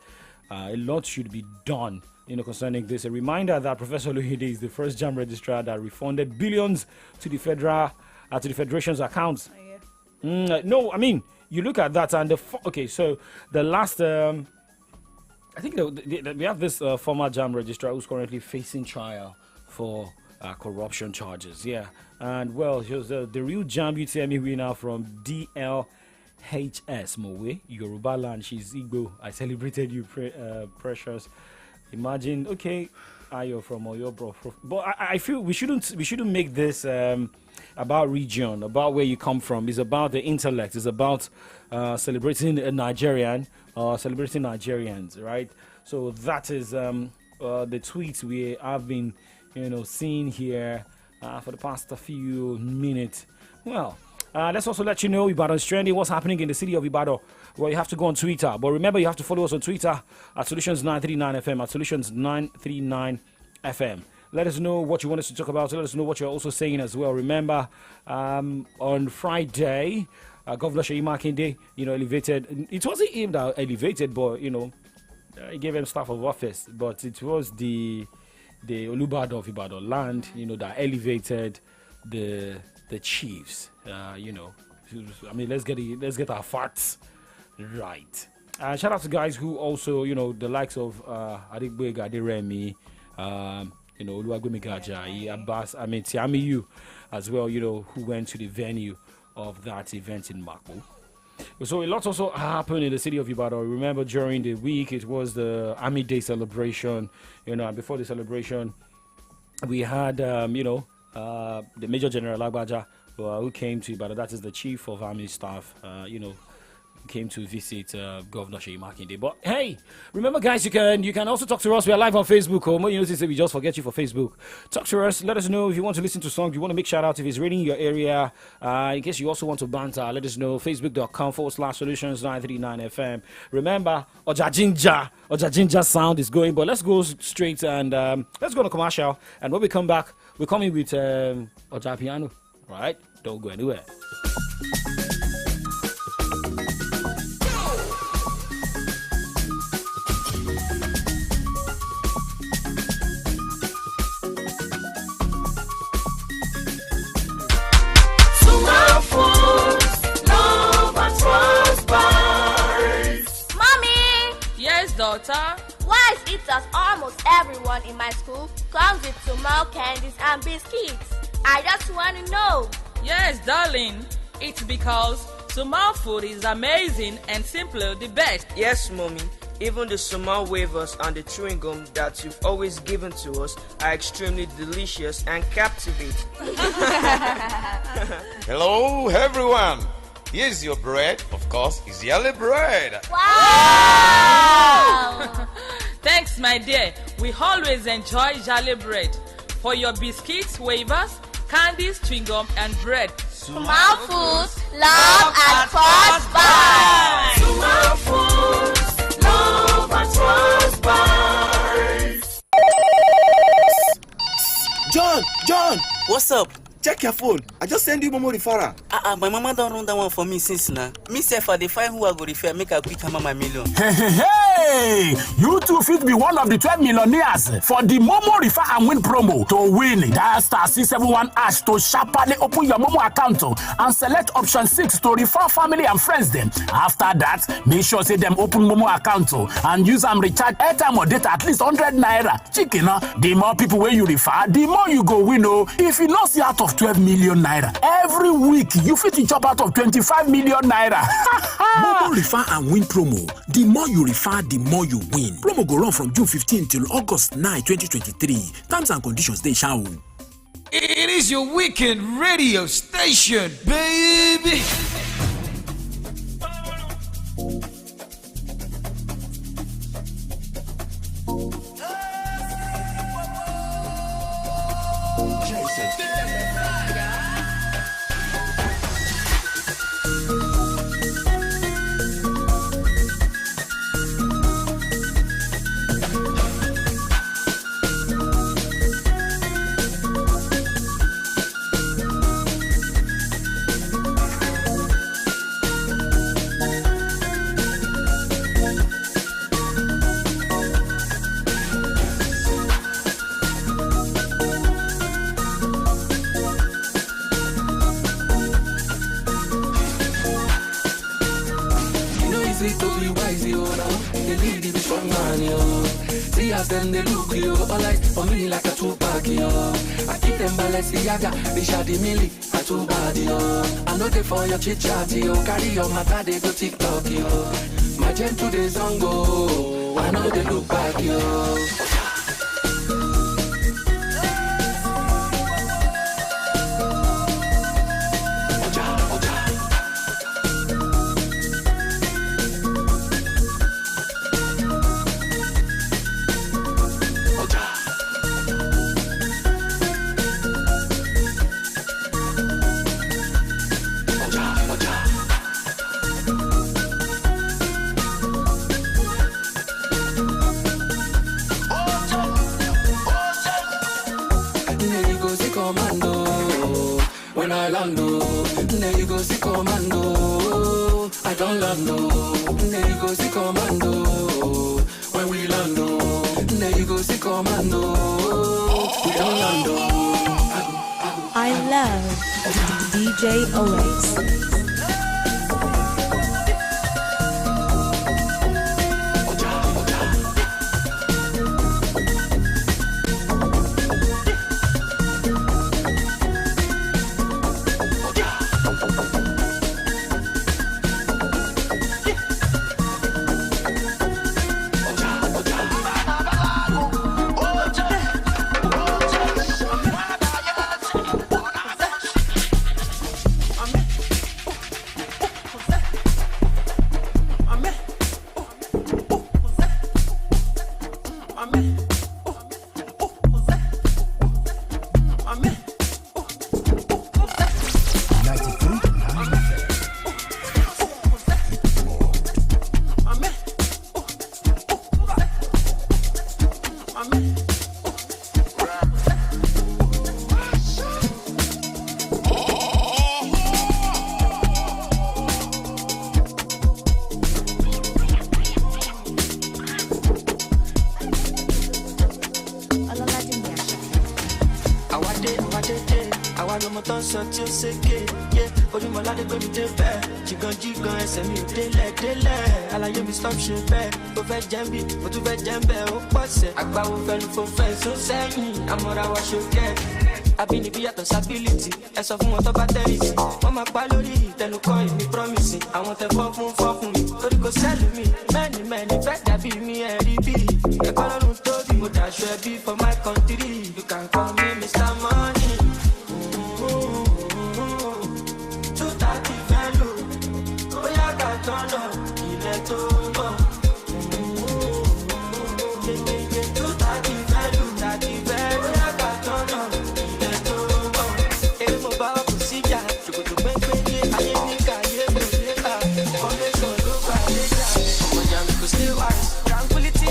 [SPEAKER 1] A lot should be done concerning this. A reminder that Professor Oloyede is the first JAMB registrar that refunded billions to the federation's accounts. You look at that and so the last I think we have this former JAMB registrar who's currently facing trial for corruption charges. And she was the real JAMB UTME winner from DLHS Mowe, Yoruba land. She's Igbo. I celebrated you, Precious. Imagine, Ayo from Oyo, bro. But I feel we shouldn't make this about region, about where you come from. It's about the intellect. It's about celebrating a Nigerian, celebrating Nigerians, right? So that is the tweets we have been, seeing here for the past few minutes. Well, let's also let you know Ibadan is trending. What's happening in the city of Ibadan? Well, you have to go on Twitter. But remember, you have to follow us on Twitter at Solutions939FM, at Solutions939FM. Let us know what you want us to talk about. Let us know what you're also saying as well. Remember, on Friday, Governor Seyi Makinde, elevated. It wasn't him that elevated, but, he gave him staff of office. But it was the Olubadan of Ibadan land, that elevated the chiefs. Let's get our facts right. Shout out to guys who also, the likes of Adigboyega Aderemi, Oluwagbemi Gajayi, Abbas, Tiamiyu as well, who went to the venue of that event in Makbo. So a lot also happened in the city of Ibadan. Remember, during the week, it was the Army Day celebration, and before the celebration, we had, the Major General Agbaja, who came to Ibadan. That is the Chief of Army Staff, came to visit Governor Seyi Makinde. But hey, remember guys, you can also talk to us. We are live on Facebook. Or you notice that we just forget you for Facebook. Talk to us. Let us know if you want to listen to songs. You want to make shout out if it's raining in your area. In case you also want to banter, let us know. Facebook.com/Solutions939FM. Remember, Oja sound is going. But let's go straight and let's go on a commercial. And when we come back, we're coming with Oja Piano. All right, don't go anywhere.
[SPEAKER 4] daughter?
[SPEAKER 5] Wise eaters, almost everyone in my school comes with small candies and biscuits. I just want to know.
[SPEAKER 4] Yes, darling. It's because small food is amazing and simply the best.
[SPEAKER 6] Yes, mommy. Even the small wafers and the chewing gum that you've always given to us are extremely delicious and captivating.
[SPEAKER 7] Hello, everyone. Here's your bread. Of course, it's yellow bread.
[SPEAKER 4] Wow! Thanks, my dear. We always enjoy Jolly bread. For your biscuits, wafers, candies, chewing gum, and bread.
[SPEAKER 5] Small foods, love at first bite.
[SPEAKER 8] Small foods, love at first bite.
[SPEAKER 11] John, what's up?
[SPEAKER 22] Check your phone. I just send you Momo referral.
[SPEAKER 11] My mama don't run that one for me since now. Me say for the find who I go refer, make a quick hammer my million.
[SPEAKER 12] Hey! You too fit be one of the 12 millionaires for the Momo Refer and Win promo. To win, dial star 671 hash to sharply open your Momo account and select option 6 to refer family and friends them. After that, make sure say them open Momo account and use and recharge airtime or data at least 100 naira. Chicken, the more people where you refer, the more you go win. If you not see out of 12 million naira every week, you fit chop out of 25 million naira.
[SPEAKER 13] Momo Refer and Win promo. The more you refer, the more you win. Promo go run from June 15 till August 9, 2023. Terms and conditions they shall.
[SPEAKER 14] It is your weekend radio station, baby.
[SPEAKER 23] Them they look you all like for me like a two-pack yo. I keep them Balenciaga, they shot the milli, a too bad yo. I know they for your chit chat yo, carry your matter they go TikTok yo. My gen to the zongo, I know they look back yo. There you go, see commando. I don't land no. There you go, see commando. When we land no. There you go, see commando. We don't land no.
[SPEAKER 15] I love DJ Oasis.
[SPEAKER 8] pariwo mo tán sọ tí ó ṣèké yé ojúmọ́ ládé gbé mi dé bẹ́ẹ̀ jìgàn ẹsẹ̀ mi ò délẹ̀ àlàyé mi stop ṣe bẹ́ẹ̀ ó fẹ́ jẹ́ bí mo tún fẹ́ jẹ́ bẹ́ẹ̀ ó pọ̀sẹ̀ àgbáwo fẹnu fò fẹ́ só sẹ́yìn àmọ́ra wa ṣòkẹ́ àbínibí yàtọ̀ sábìlìtì ẹ sọ fún wọn tó bá tẹ́rì sí wọ́n máa pa lórí ìtẹnukọ́ ìní promise àwọn tẹ fọ́ fún mi torí kò sẹ́lù mi mẹ́ni fẹ́ dàbí mi ẹ̀rí bí ẹ̀kọ́ lọ́run tóbi mo dàṣọ ẹbí for my country you can call me Mr. Money. 230 fẹ́ lò bóyá ká tọ́nà ilẹ̀ tó ń bọ̀. 230 fẹ́ lò bóyá ká tọ́nà ilẹ̀ tó ń bọ̀. Èyí mo bá ọkùn síjà ṣòkòtò pẹ́ńpẹ́ ayé ní káyé mi ò lè kà foundation ló gbà léjà. Ọmọ ìyá mi kò stay wise tranquility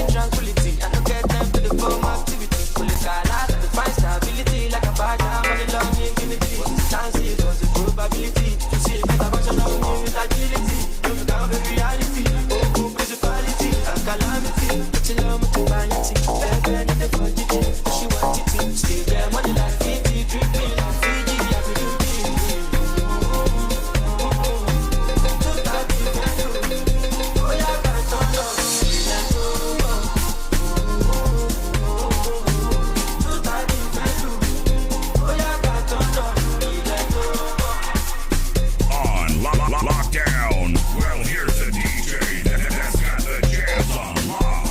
[SPEAKER 8] I no get time for the form activity. Kò lè kà láti to find stability like a badger money long infinity. Was the chances, was the probability to see a better version of me with agility. Don't look out the reality, oh principality and calamity. But you love me to vanity, baby, need the quantity. She want it to stay there, money like 50, dripping like Fiji, I could do it.
[SPEAKER 12] Lockdown. Well, here's a DJ that's got the jams on lock.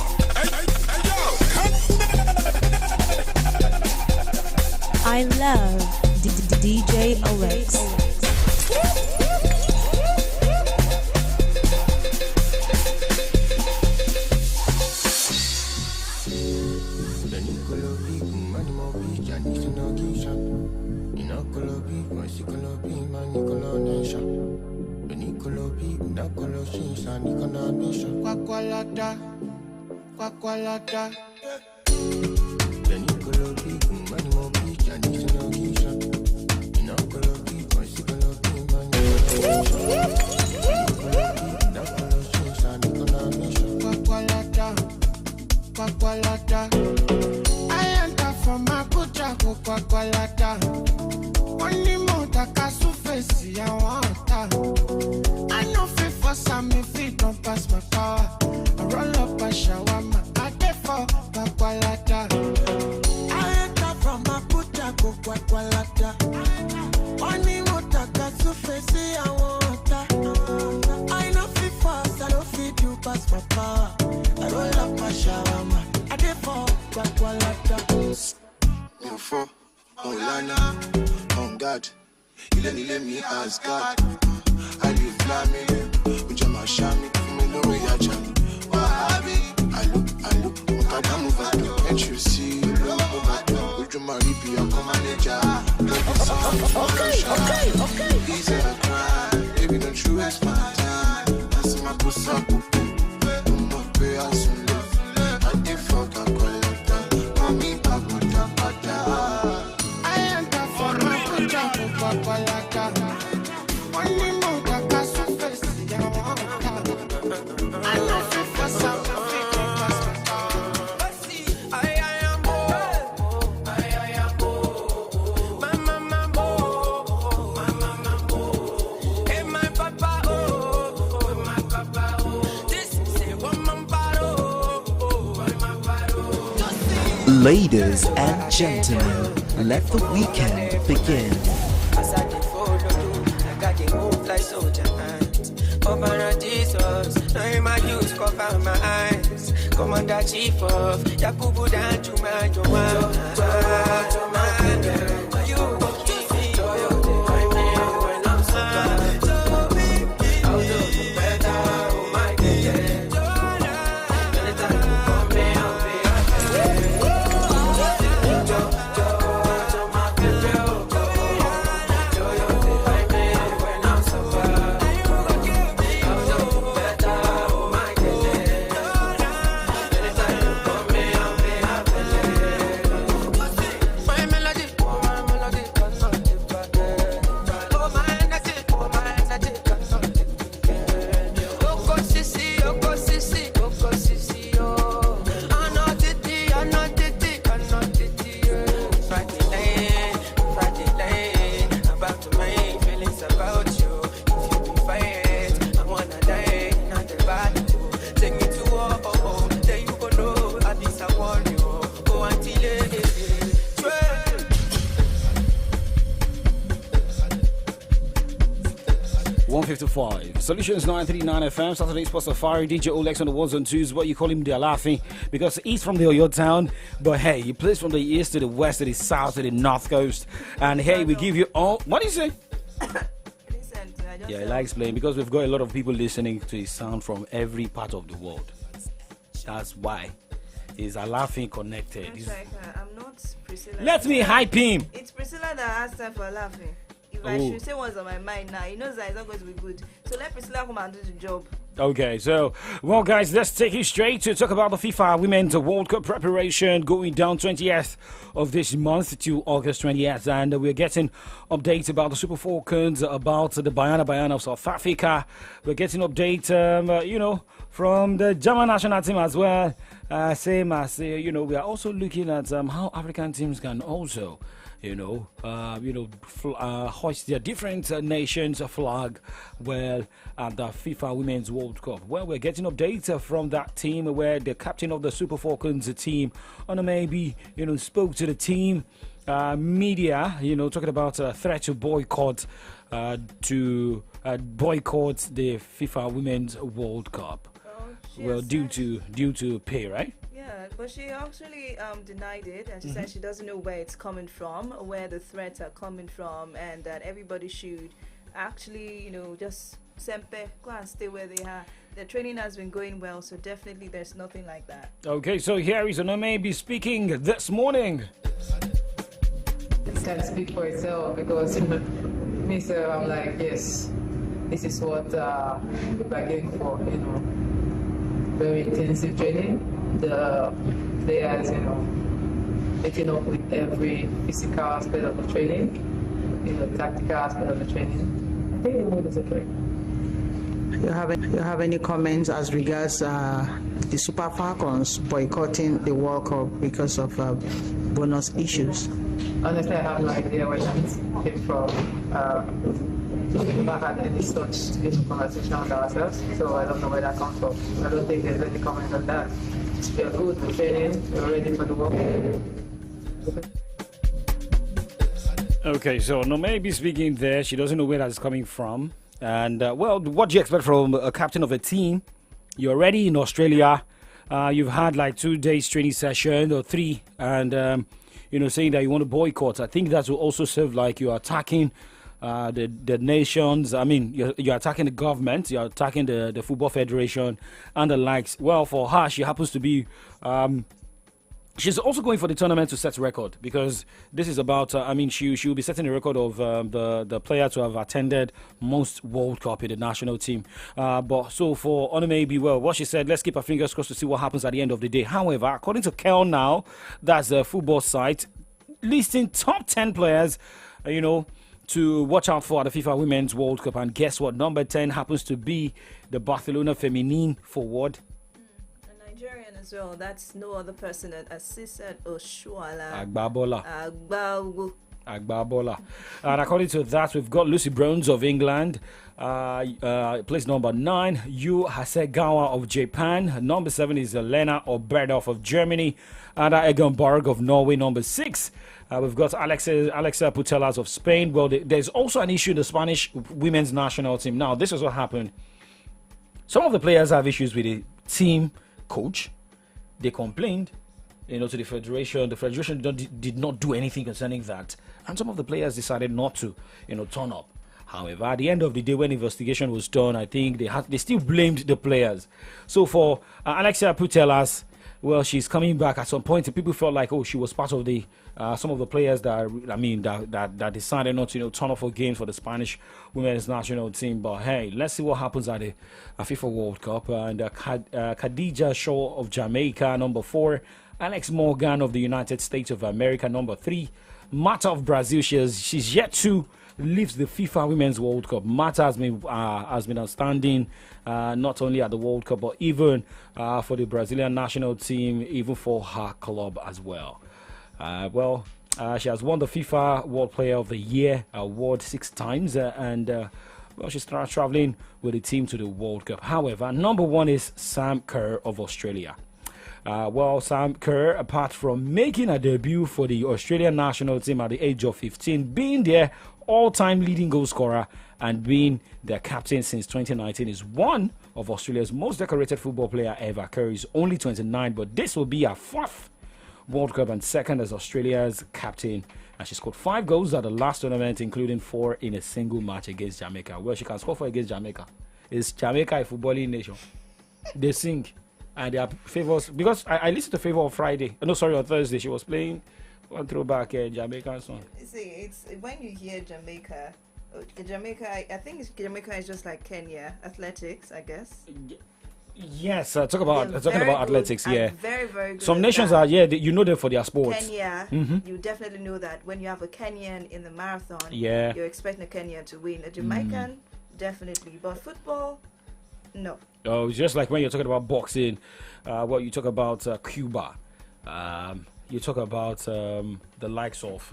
[SPEAKER 15] I love DJ OX.
[SPEAKER 22] Kwakwalata. Kwakwalata. I enter from my kucha kwakwalata. Only mota kasu face ya wanta. I know fit for some if it don't pass my power. I roll up a shawarma, I get for kwakwalata. I enter from my kucha kwakwalata. Only mota kasu face ya wanta. I know fit fast, I don't fit you pass my power. I roll up a shawarma, I get for kwakwalata.
[SPEAKER 3] For Olana, on God, you let me ask God. I live family, Ujama Shami, Melori Ajami. Wahabi, I look, Mukadamu Vado, and you see, Lobo, Ujama Ribi, a manager. Okay. He's a crime, baby, don't you waste my time. That's my pussy, I'm not pay as soon as I did fuck, I call it that. Mommy, Papa,
[SPEAKER 22] I enter for my kucha kwakwalata. Only mota kasu face ya wanta. I know fit for some if it don't pass my power. I am my mama hey my papa my papa this is a woman paro my paro.
[SPEAKER 9] Ladies and gentlemen, let the weekend begin.
[SPEAKER 8] As I did follow you, I got the move like soldier ants. Over Jesus, now in my youth cover my eyes. Commander Chief of Yakubu down to my
[SPEAKER 1] 1:55. Solutions 939 FM. Saturday Sports Safari. DJ Olex on the ones and twos. What you call him, they're laughing because he's from the Oyo town. But hey, he plays from the east to the west to the south to the north coast. And hey, we give you all. What do you say? Yeah, he likes playing because we've got a lot of people listening to his sound from every part of the world. That's why he's a laughing connected.
[SPEAKER 2] I'm not Priscilla.
[SPEAKER 1] Let me hype him.
[SPEAKER 2] It's Priscilla that asked her for laughing. If I should say what's on my mind now, he knows that it's not going to be good. So let Priscilla come and do the job.
[SPEAKER 1] Okay, so, well, guys, let's take it straight to talk about the FIFA Women's World Cup preparation going down 20th of this month to August 20th. And we're getting updates about the Super Falcons, about the Bayana of South Africa. We're getting updates, from the German national team as well. Same as, we are also looking at how African teams can also hoist their different nations' flag, well, at the FIFA Women's World Cup. Well, we're getting updates from that team where the captain of the Super Falcons team, spoke to the team, media, talking about a threat to boycott, the FIFA Women's World Cup. Well, due to pay, right?
[SPEAKER 2] Yeah, but she actually denied it, and she said she doesn't know where it's coming from, where the threats are coming from, and that everybody should actually, just sempe, go and stay where they are. The training has been going well, so definitely there's nothing like that.
[SPEAKER 1] Okay, so here is Onome speaking this morning.
[SPEAKER 10] It can speak for itself because me, sir, I'm like, yes, this is what we're getting for, very intensive training. The players, taking up with every physical aspect of the training, tactical aspect of the training. I think the mood is okay.
[SPEAKER 16] You have any comments as regards the Super Falcons boycotting the World Cup because of bonus issues?
[SPEAKER 10] Honestly, I have no idea where that came from. We've never had any such conversation with ourselves, so I don't know where that comes from. I don't think there's any comment on that. We're good, we're training, we're ready for the World Cup.
[SPEAKER 1] Okay, so no, maybe speaking there, she doesn't know where that's coming from. And, what do you expect from a captain of a team? You're already in Australia. You've had like 2 days training session or 3, and, saying that you want to boycott. I think that will also serve like you're attacking the nations. I mean, you're attacking the government, you're attacking the Football Federation and the likes. Well, for her, she happens to be... she's also going for the tournament to set record because this is about, she will be setting a record of the player to have attended most World Cup in the national team. But so for Onome, what she said, let's keep our fingers crossed to see what happens at the end of the day. However, according to Kel Now, that's a football site, listing top 10 players, to watch out for at the FIFA Women's World Cup. And guess what? Number 10 happens to be the Barcelona Feminine forward.
[SPEAKER 2] Nigerian as well. That's no other person than Asisat Oshuala
[SPEAKER 1] Agbabola. And according to that, we've got Lucy Bronze of England, place number 9. Yu Hasegawa of Japan. Number 7 is Lena Oberdorf of Germany. And Egon Borg of Norway, number 6. We've got Alexa Putellas of Spain. Well, there's also an issue in the Spanish women's national team. Now, this is what happened. Some of the players have issues with the team coach. They complained, to the federation. The federation did not do anything concerning that. And some of the players decided not to, turn up. However, at the end of the day, when investigation was done, I think they still blamed the players. So for Alexia Putellas, well, she's coming back at some point. People felt like, she was part of the some of the players that decided not to turn up for games for the Spanish women's national team. But hey, let's see what happens at the FIFA World Cup. And Khadija Shaw of Jamaica, number 4. Alex Morgan of the United States of America, number 3. Marta of Brazil, she's yet to leave the FIFA Women's World Cup. Marta has been outstanding, not only at the World Cup, but even for the Brazilian national team, even for her club as well. She has won the FIFA World Player of the Year award 6 times, and she's traveling with the team to the World Cup. However, number 1 is Sam Kerr of Australia. Well, Sam Kerr, apart from making a debut for the Australian national team at the age of 15, being their all-time leading goal scorer and being their captain since 2019, is one of Australia's most decorated football player ever. Kerr is only 29, but this will be her 4th World Cup and 2nd as Australia's captain. And she scored 5 goals at the last tournament, including 4 in a single match against Jamaica. Well, she can score 4 against Jamaica. Is Jamaica a footballing nation? They sing. And they are favors, because I listened to Favor on Friday. No, sorry, on Thursday. She was playing one throwback Jamaican song.
[SPEAKER 2] See, it's when you hear Jamaica, I think Jamaica is just like Kenya, athletics, I guess.
[SPEAKER 1] Yes, talking about athletics. Yeah,
[SPEAKER 2] very, very good.
[SPEAKER 1] Some nations are you know them for their sports.
[SPEAKER 2] Kenya, you definitely know that when you have a Kenyan in the marathon, you're expecting a Kenyan to win. A Jamaican, definitely, but football, no.
[SPEAKER 1] Oh, it's just like when you're talking about boxing, you talk about Cuba, you talk about the likes of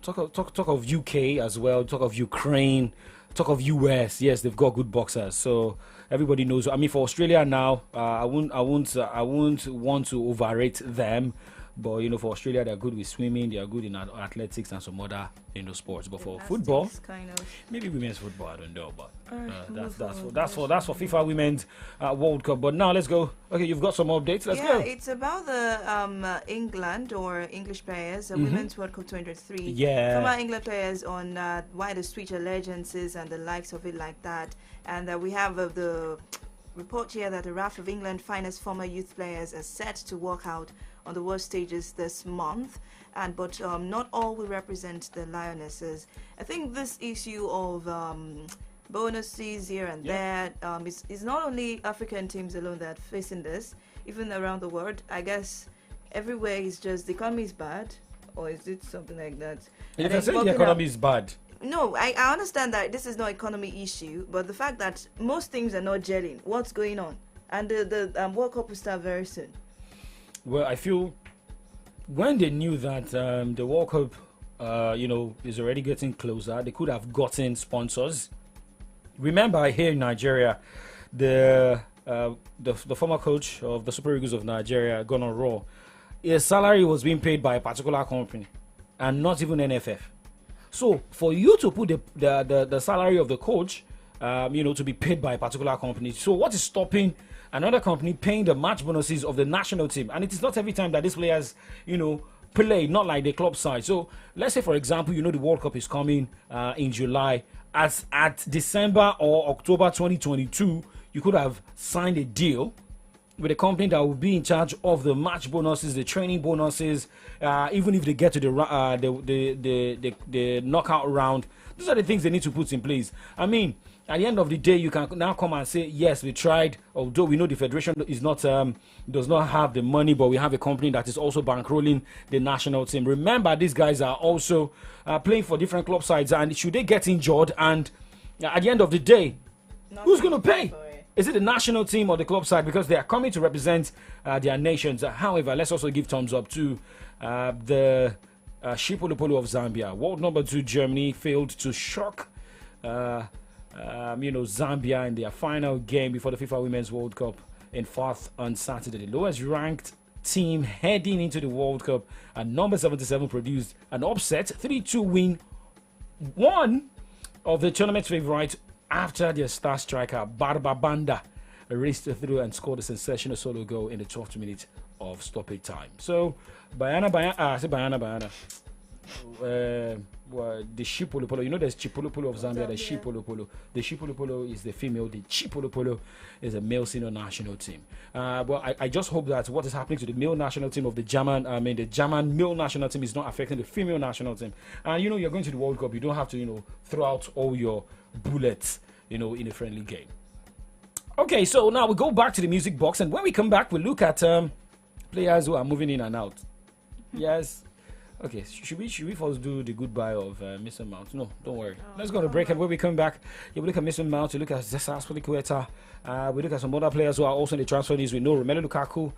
[SPEAKER 1] talk of UK as well, talk of Ukraine, talk of US. Yes, they've got good boxers, so everybody knows. I mean, for Australia now, I wouldn't want to overrate them. But for Australia, they're good with swimming, they are good in athletics and some other sports. But for football, maybe women's football, I don't know. But that's for FIFA Women's World Cup. But now let's go. Okay, you've got some updates. Let's go.
[SPEAKER 2] Yeah, it's about the England or English players, Women's World Cup 2023.
[SPEAKER 1] Yeah,
[SPEAKER 2] former England players on why the switch allegiances and the likes of it like that. And we have the report here that a raft of England's finest former youth players are set to walk out on the world stages this month, but not all will represent the Lionesses. I think this issue of bonuses here and there, it's not only African teams alone that are facing this, even around the world. I guess everywhere is just the economy is bad, or is it something like that?
[SPEAKER 1] You can say the economy is bad.
[SPEAKER 2] No, I understand that this is no economy issue, but the fact that most things are not gelling, what's going on? And the World Cup will start very soon.
[SPEAKER 1] Well, I feel when they knew that the World Cup, is already getting closer, they could have gotten sponsors. Remember, here in Nigeria, the former coach of the Super Eagles of Nigeria, gone on Raw, his salary was being paid by a particular company, and not even NFF. So, for you to put the salary of the coach, to be paid by a particular company, so what is stopping another company paying the match bonuses of the national team? And it is not every time that these players, play, not like the club side. So let's say, for example, the World Cup is coming in July. As at December or October 2022, you could have signed a deal with a company that will be in charge of the match bonuses, the training bonuses, even if they get to the knockout round. These are the things they need to put in place. I mean, at the end of the day, you can now come and say, yes, we tried, although we know the federation is not does not have the money, but we have a company that is also bankrolling the national team. Remember, these guys are also playing for different club sides, and should they get injured, and at the end of the day, who's going to pay? Is it the national team or the club side? Because they are coming to represent their nations. However, let's also give thumbs up to the Chipolopolo of Zambia. World number 2 Germany failed to shock Zambia in their final game before the FIFA Women's World Cup in Perth on Saturday. The lowest ranked team heading into the World Cup, and number 77 produced an upset 3-2 win, one of the tournament favorites, after their star striker Barba Banda raced through and scored a sensational solo goal in the 12th minute of stoppage time. So Bayana, the Chipolopolo, there's Chipolopolo of Zambia, the Chipolopolo. The Chipolopolo is the female, the Chipolopolo is a male senior national team. I just hope that what is happening to the male national team of the German male national team is not affecting the female national team. And you're going to the World Cup, you don't have to throw out all your bullets in a friendly game. Okay, so now we go back to the music box, and when we come back, we'll look at players who are moving in and out. Yes. Okay, should we first do the goodbye of Mr. Mount? No, don't worry. Let's go to break, and when we come back, we look at Mr. Mount, we look at Zesas Kweta, we look at some other players who are also in the transfer news. We know Romelu Lukaku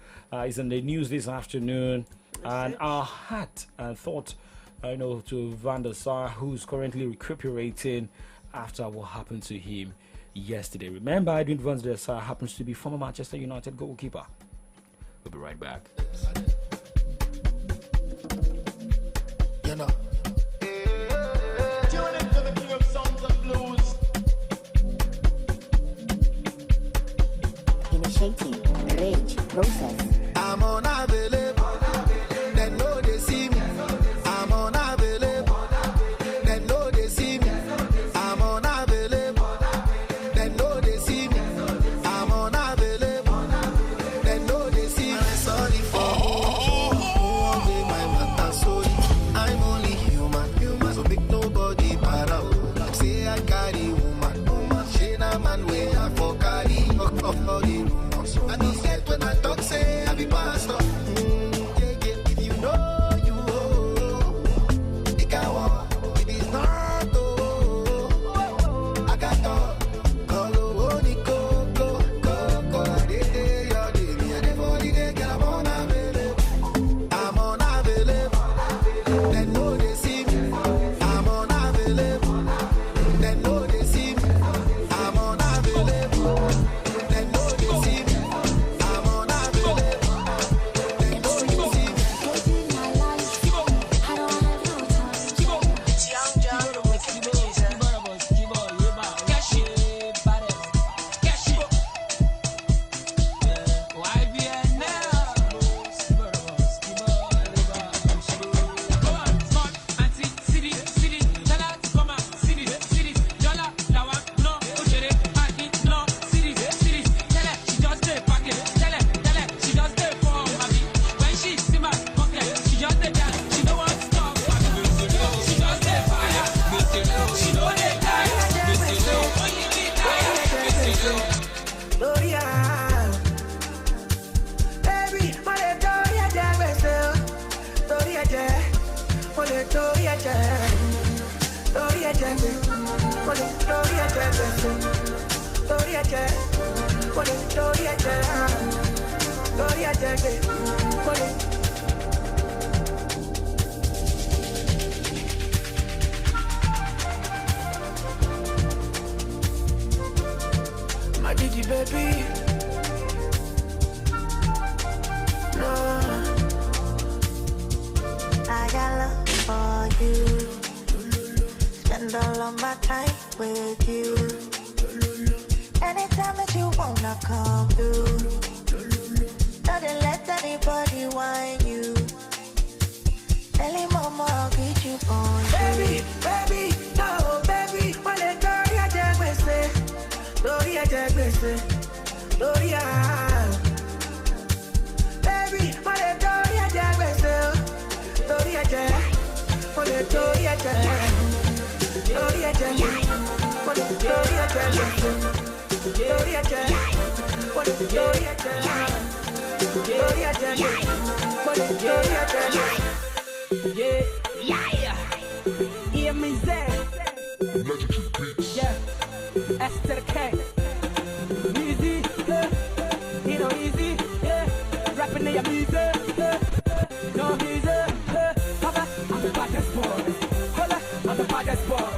[SPEAKER 1] is in the news this afternoon, and our hat and thought, to Van der Sar, who's currently recuperating after what happened to him yesterday. Remember, Edwin Van der Sar happens to be former Manchester United goalkeeper. We'll be right back.
[SPEAKER 22] You know. Tune into the king of sounds and blues.
[SPEAKER 17] Initiating rage process.
[SPEAKER 22] I'm unavailable. They know they see me. I'm unavailable. They know they see me. I'm unavailable. They know they see me. I'm unavailable. They know they see me. I'm sorry for who my matter sorry. I'm only human, so make nobody para. Say I carry woman, she na man way I for carry. All the rumors. I don't get when I talk say I be pastor. If you know you it can walk. If it's not I got talk. Call the go. I did your day. Me and the body they get I'm unavailable. I'm unavailable. They know they see me. I'm unavailable. They know they see me. I'm unavailable. They know they see me. I'm unavailable. They know they see me.
[SPEAKER 8] Young John, wicked producer. My Gigi baby, no.
[SPEAKER 18] I got love for you. Spend all of my time with you. Anytime that you wanna come through, don't let anybody whine you. Any mama, I'll get you on.
[SPEAKER 8] Baby, no, baby. Wale Doria Jagbese, Doria Jagbese, Doria. Baby, wale Doria Jagbese, Doria Jag, wale Doria Jag, Doria Jag, wale Doria Jagbese, Doria Jag, wale Doria Jag, Doria Jag, wale Doria Jag. Yeah. Hear me say. Yeah. S to the K. Easy. You know easy. Rapping in your music. No easy. Papa, I'm the baddest boy. Hola, I'm the baddest boy.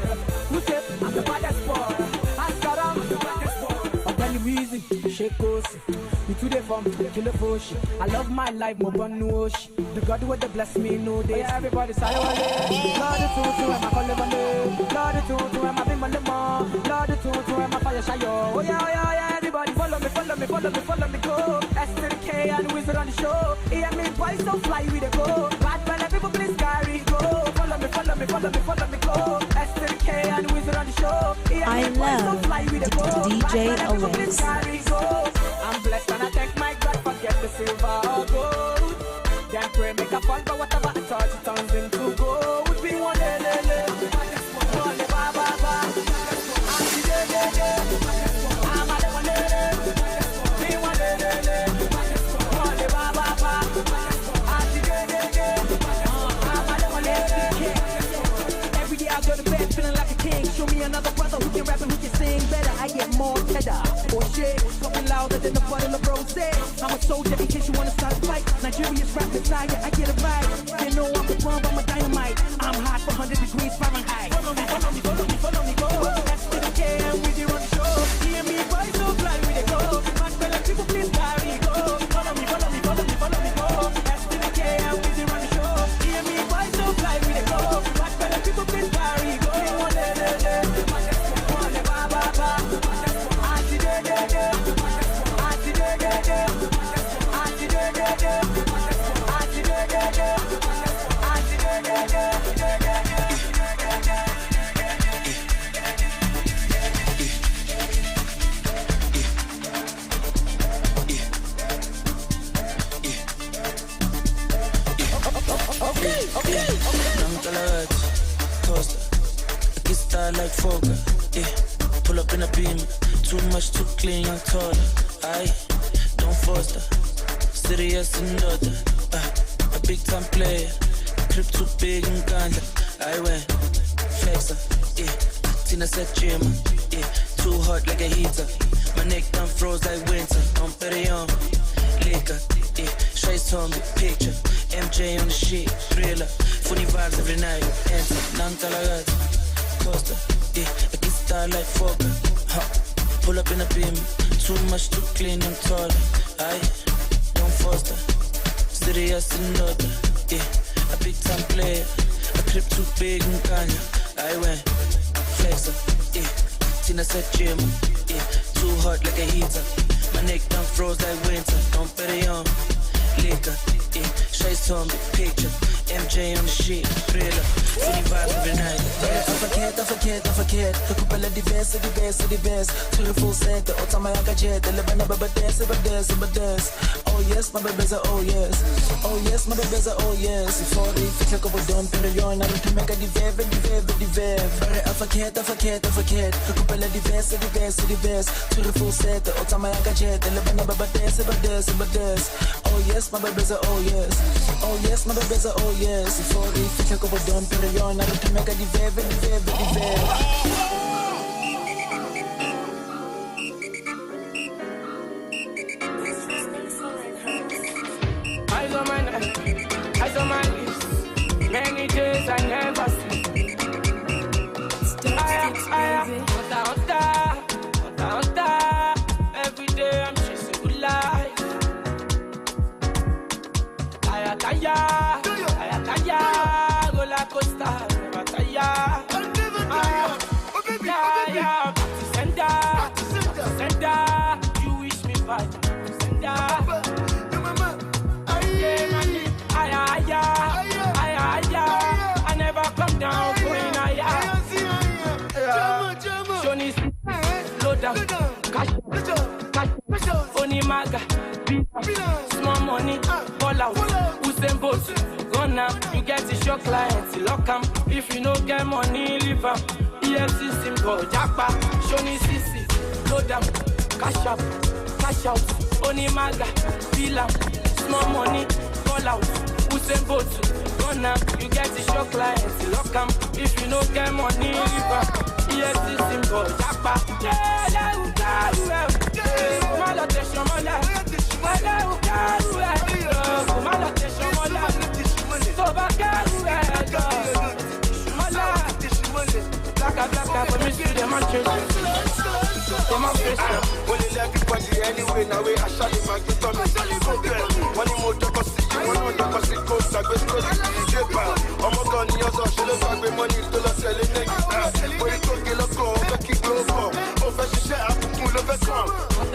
[SPEAKER 8] Who said I'm the baddest boy? I got I'm the baddest boy. I'm very easy. Shake us. You to the farm, kill the bush. I love my life, more than no. The God who would bless me, no day. Everybody say, Lord, the two, I'm a colleague. Lord, the two, I'm a big man. Lord, the two, I'm a fire shy. Oh, yeah. Everybody follow me, go. S to the K and Wizard on the show. Yeah, me twice, so fly with the go. Bad man, people please carry, go. Follow me, go. S to the K and Wizard on the show. Yeah,
[SPEAKER 15] I love DJ Owens.
[SPEAKER 8] I'm blessed and I thank my God for get the silver or gold. Then pray make a fun, but whatever I touch it turns into gold. We want every day I go to bed feeling like a king. Show me another brother who can rap and who can sing better. I get more cheddar. Oh shit, talking louder than the bottle of rose. I'm a soldier in case you wanna start a fight. Nigeria's rap desire, I get it right. They know I'm the bomb, I'm a dynamite. I'm hot for 100 degrees Fahrenheit. Follow me, go. That's to the K and we run the show. Hear me, boys, so fly with it, go. My fellow people, please carry, go. Follow me. Nangalad, toaster. I get style like Fogger. Yeah, pull up in a beam. Too much, too clean, young taller. Aye, don't foster. Serious and daughter. A big time player. Crib too big and ganja. I went flexer. Yeah, Tina said gym. Yeah, too hot like a heater. My neck done froze like winter. I'm petty on liquor. Yeah, Shay's on me picture. MJ on the shit, thriller. Funny vibes every night. Enter, Nangalad, toaster. Yeah, I get style like Fogger. Pull up in a beam. Too much, too clean, I'm taller. Aye, don't foster. Serious and daughter. Yeah, a big time player. A crib too big and kanya. I went flexer. Yeah, Tina said gym. Yeah, too hot like a heater. My neck done froze like winter. Don't bet it on liquor. Yeah, Shay's on the picture. MJ on the shit, thriller. Funny vibes every night. Don't forget. The couple of the best. To the full center. All time I got jet. The living up, but dance. Oh yes, my baby's a oh yes. Oh yes, my baby's a oh yes. If all the fit like a dumb period, I'm to make a divev. I forget. The couple of the best. To the full center. All time I got jet. The living up, but dance. Oh yes, my baby's a oh yes. Oh yes, my baby's a oh yes. If all the fit like a dumb period, I'm to make a divev.
[SPEAKER 19] Eyes on my lips. Many days I never sleep. Hunter. Every day I'm chasing good life. Taya, roller coaster, never tire. Sender, you wish me bad. Sender. I never come down, going higher. Johnny, slow down, cash, Onimaga, small money, ball out, Usain Bolt, gone now, you get the show clients, lock 'em, if you no get money, leave 'em, EFC symbol, Japa, Johnny CC, slow down, cash out, Onimaga, small money, ball out, Usain Bolt, gone now, you get the show clients, lock 'em, if you no get money, leave 'em, EFC symbol, Japa,
[SPEAKER 22] Anyway, now we are shutting my get on the one more deposit, one more deposit cost, I go to I'm a gun, you're so she'll have the money to the selling niggas. When you go get a call, back it go up. Over the share, I'm full of a come.
[SPEAKER 20] On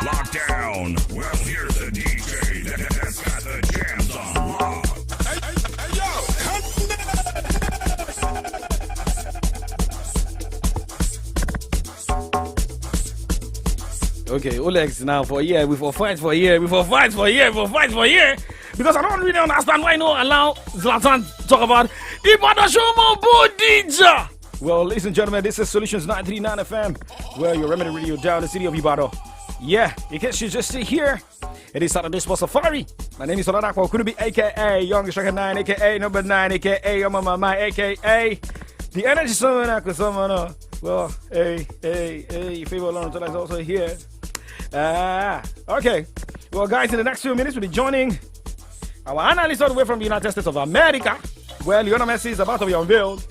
[SPEAKER 20] lockdown. Well, here's the DJ that's got the jams on lock.
[SPEAKER 1] Okay, Olex now for a year, we for fight for a year, because I don't really understand why no allow Zlatan to talk about Ibadan Shomo Bodija. Well, ladies and gentlemen, this is Solutions 939 FM, where your remedy radio down the city of Ibadan. Yeah, in case you just see here, it is Saturday Sports Safari. My name is Oladakwa Kunubi, aka Young Striker 9, aka number 9, aka Yamama, aka the Energy Summon. Well, hey, Favor Lawrence is also here. Okay. Well, guys, in the next few minutes, we'll be joining our analyst all the way from the United States of America. Well, Lionel Messi is about to be unveiled.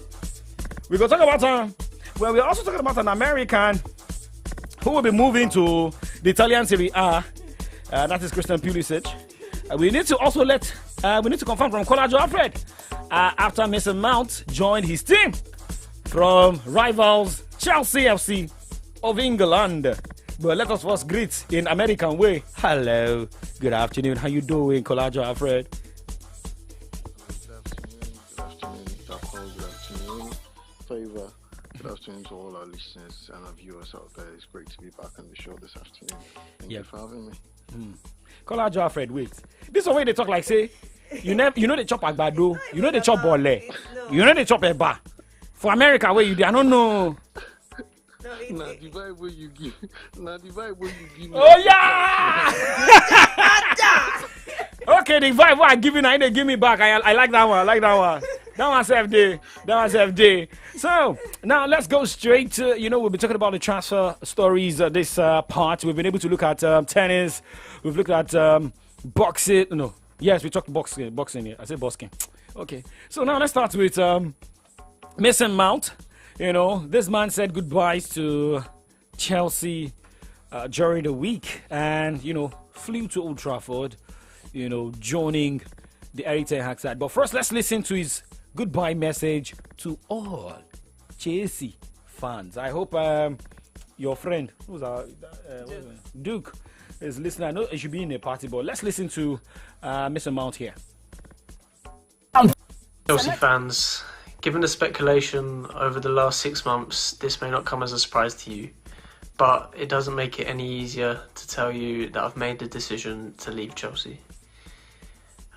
[SPEAKER 1] We're going to talk about, we're also talking about an American who will be moving to the Italian Serie A. That is Christian Pulisic. We need to also confirm from Colajo Alfred after Mason Mount joined his team from rivals Chelsea FC of England. But let us first greet in American way. Hello, good afternoon. How you doing, Colajo Alfred?
[SPEAKER 22] Good afternoon. Favor. Good afternoon to all our listeners and our viewers out there. It's great to be back on the show this afternoon. Thank you for having me.
[SPEAKER 1] Call out Alfred. Wait. This is the way they talk like say, you know they chop agbado, you know they chop bole, you know they chop eba. For America, where you do, I don't know.
[SPEAKER 6] Now the vibe where you give. Now the vibe where you give.
[SPEAKER 1] Oh yeah. Okay, the vibe what I give you now, they give me back. I like that one. I like that one. That one's FD. That one's FD. So now let's go straight to, we'll be talking about the transfer stories this part. We've been able to look at tennis. We've looked at boxing. No, yes, we talked boxing here. I said boxing. Okay. So now let's start with Mason Mount. This man said goodbyes to Chelsea during the week and, flew to Old Trafford, joining the Eric Ten Hag side. But first, let's listen to his goodbye message to all Chelsea fans. I hope your friend, Duke, is listening. I know it should be in a party, but let's listen to Mr. Mount here.
[SPEAKER 7] Chelsea fans, given the speculation over the last 6 months, this may not come as a surprise to you, but it doesn't make it any easier to tell you that I've made the decision to leave Chelsea.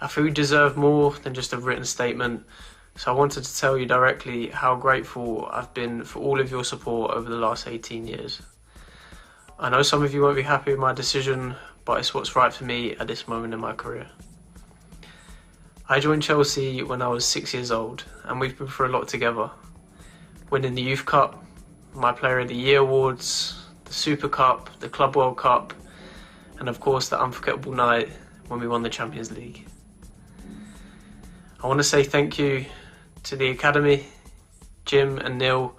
[SPEAKER 7] I feel you deserve more than just a written statement, so I wanted to tell you directly how grateful I've been for all of your support over the last 18 years. I know some of you won't be happy with my decision, but it's what's right for me at this moment in my career. I joined Chelsea when I was 6 years old, and we've been through a lot together. Winning the Youth Cup, my Player of the Year awards, the Super Cup, the Club World Cup, and of course the unforgettable night when we won the Champions League. I want to say thank you to the Academy, Jim and Neil,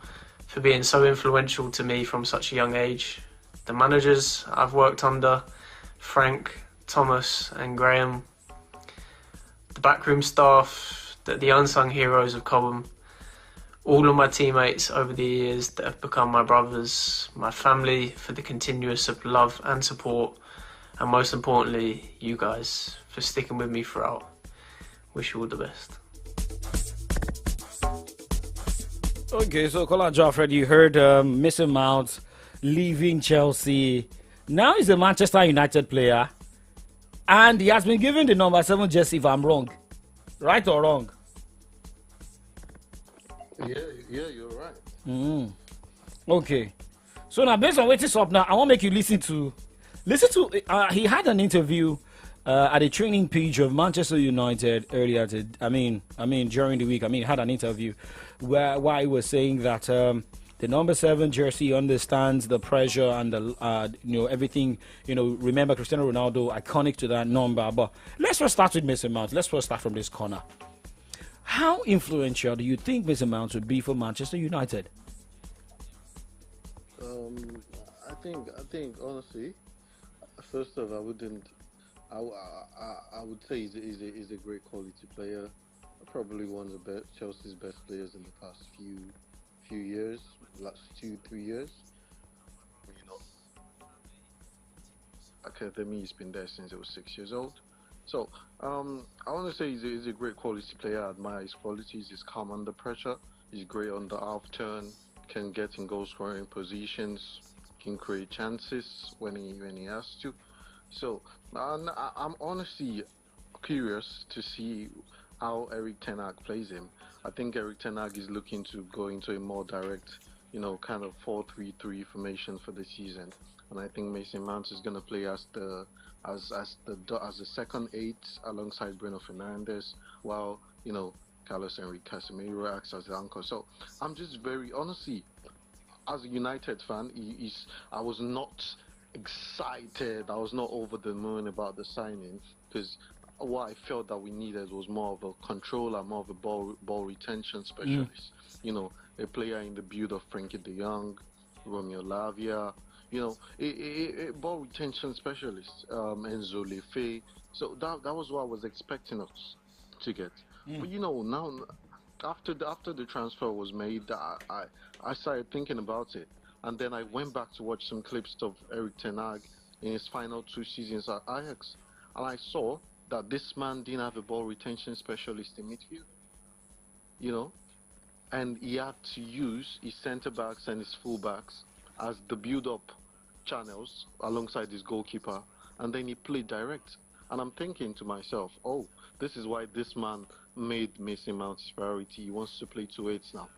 [SPEAKER 7] for being so influential to me from such a young age. The managers I've worked under, Frank, Thomas and Graham. The backroom staff, the unsung heroes of Cobham. All of my teammates over the years that have become my brothers, my family for the continuous love and support, and most importantly, you guys for sticking with me throughout. Wish you all the best.
[SPEAKER 1] Okay, so Kola Joffred, you heard Mr. Mount leaving Chelsea. Now he's a Manchester United player, and he has been given the number 7 jersey, if I'm wrong. Right or wrong?
[SPEAKER 6] Yeah, you're right.
[SPEAKER 1] Okay. So now, based on what's up now, I want to make you listen to. He had an interview at a training page of Manchester United earlier. During the week. He had an interview where he was saying that the number 7 jersey understands the pressure and the everything. Remember Cristiano Ronaldo, iconic to that number. But let's first start with Mason Mount. Let's first start from this corner. How influential do you think Mason Mount would be for Manchester United?
[SPEAKER 6] I think honestly, first off, I would say he's a great quality player. Probably one of the Chelsea's best players in the past few years, last 2-3 years. Academy, he's been there since he was 6 years old. So I want to say he's a great quality player. I admire his qualities. He's calm under pressure. He's great on the half turn. Can get in goal scoring positions. Can create chances when he has to. So I'm honestly curious to see how Eric Ten Hag plays him. I think Eric Ten Hag is looking to go into a more direct, kind of 4-3-3 formation for the season. And I think Mason Mount is going to play as the second 8 alongside Bruno Fernandes, while Carlos Enrique Casemiro acts as the anchor. So I'm just very honestly, as a United fan, I was not excited. I was not over the moon about the signing, because what I felt that we needed was more of a controller, more of a ball retention specialist. A player in the build of Frankie de Jong, Romeo Lavia. A ball retention specialist, Enzo Lefe. So that was what I was expecting us to get. But now after the transfer was made, I started thinking about it, and then I went back to watch some clips of Eric Ten Hag in his final 2 seasons at Ajax, and I saw that this man didn't have a ball retention specialist in midfield. And he had to use his centre backs and his full backs as the build-up channels alongside his goalkeeper, and then he played direct. And I'm thinking to myself, oh, this is why this man made Mason Mount his priority. He wants to play 2-8s now.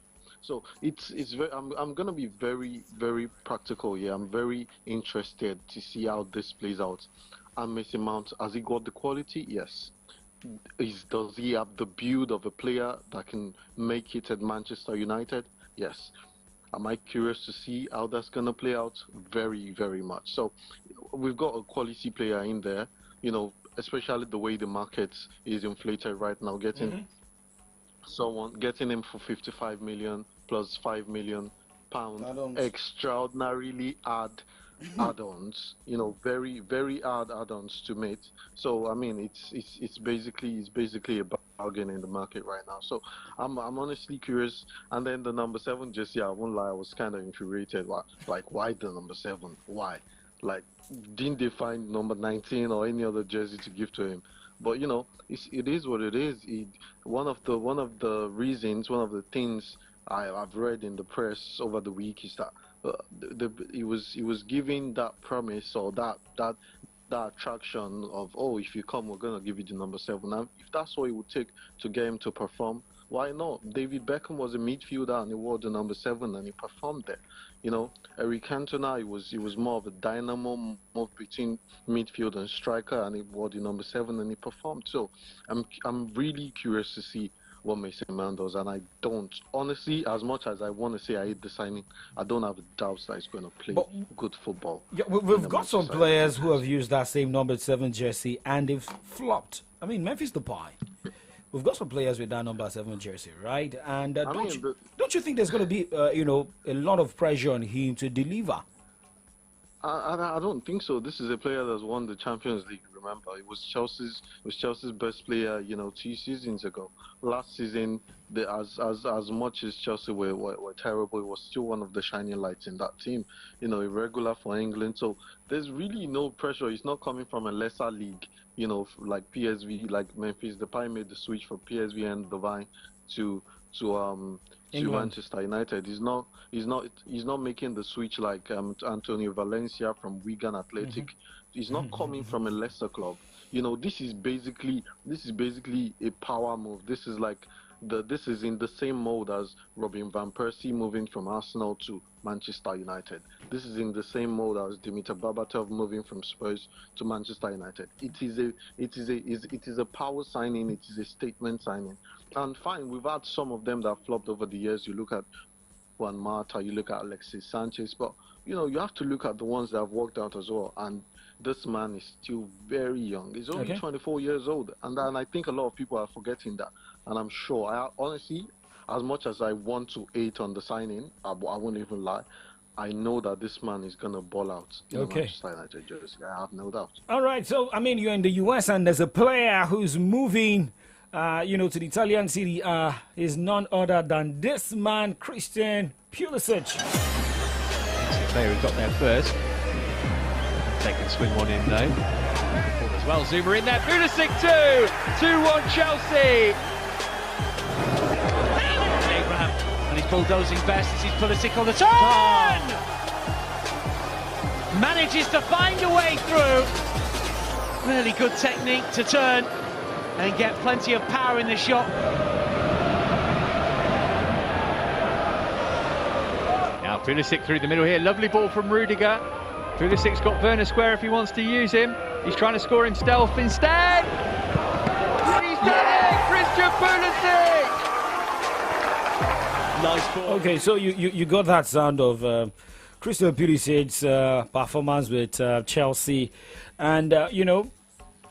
[SPEAKER 6] So it's very. I'm gonna be very, very practical here. I'm very interested to see how this plays out. And Mason Mount, has he got the quality? Yes. Does he have the build of a player that can make it at Manchester United? Yes. Am I curious to see how that's gonna play out? Very, very much. So we've got a quality player in there. You know, especially the way the market is inflated right now. Getting him for 55 million plus 5 million pounds, extraordinarily add-ons, you know, very, very hard add-ons to meet. So I mean, it's basically a bargain in the market right now. So I'm honestly curious. And then the number 7, just I won't lie, I was kind of infuriated. Like, why the number 7? Why? Like, didn't they find number 19 or any other jersey to give to him? But you know, it is what it is. One of the reasons, one of the things I've read in the press over the week is that he was giving that promise or that attraction of, oh, if you come, we're gonna give you the number 7. And if that's what it would take to get him to perform, why not? David Beckham was a midfielder and he wore the number 7 and he performed there. You know, Eric Cantona, he was more of a dynamo, move between midfield and striker, and he wore the number 7 and he performed. So I'm really curious to see what Mason Mount does, and I don't, honestly, as much as I want to say I hate the signing, I don't have doubts that he's going to play good football.
[SPEAKER 1] Yeah, we've got some players who have used that same number 7 jersey and they've flopped. I mean, Memphis Depay. We've got some players with that number 7 jersey, right? And don't you think there's going to be, a lot of pressure on him to deliver?
[SPEAKER 6] I don't think so. This is a player that's won the Champions League. Remember, it was Chelsea's best player, 2 seasons ago. Last season, as much as Chelsea were terrible, it was still one of the shining lights in that team. A regular for England. So there's really no pressure. It's not coming from a lesser league, like PSV, like Memphis. Depay made the switch from PSV and Dubai to Manchester United. He's not making the switch like Antonio Valencia from Wigan Athletic. He's not coming from a lesser club. This is basically a power move. This is in the same mode as Robin van Persie moving from Arsenal to Manchester United. This is in the same mode as Dimitar Berbatov moving from Spurs to Manchester United. It is a power signing. It is a statement signing. And fine, we've had some of them that flopped over the years. You look at Juan Mata, you look at Alexis Sanchez, but you have to look at the ones that have worked out as well. And this man is still very young. He's only 24 years old, and I think a lot of people are forgetting that. And I'm sure, honestly, as much as I want to hate on the signing, I won't even lie. I know that this man is going to ball out in the Manchester United jersey. I have no doubt.
[SPEAKER 1] All right, so I mean, you're in the US, and there's a player who's moving, to the Italian Serie A, is none other than this man, Christian Pulisic.
[SPEAKER 4] Player who got there first. They can swing one in though. As well, Zuma in there. Pulisic 2-1 Chelsea. Abraham, and he's bulldozing best as he's Pulisic on the turn. Manages to find a way through. Really good technique to turn and get plenty of power in the shot. Now Pulisic through the middle here. Lovely ball from Rudiger. Pulisic's got Werner Square if he wants to use him. He's trying to score himself instead. He's done it! Christian Pulisic! Nice ball.
[SPEAKER 1] Okay, so you got that sound of Christian Pulisic's performance with Chelsea. And,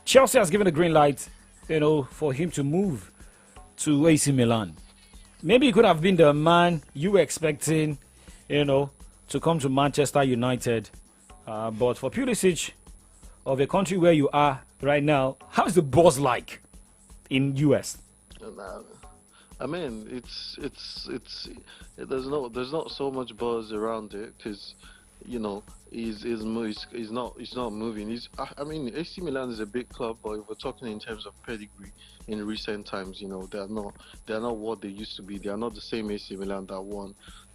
[SPEAKER 1] Chelsea has given a green light, for him to move to AC Milan. Maybe he could have been the man you were expecting, to come to Manchester United. But for Pulisic, of a country where you are right now, how's the buzz like in US?
[SPEAKER 6] I mean, there's not so much buzz around it because, is not moving. I mean, AC Milan is a big club, but if we're talking in terms of pedigree in recent times, they're not what they used to be. They are not the same AC Milan that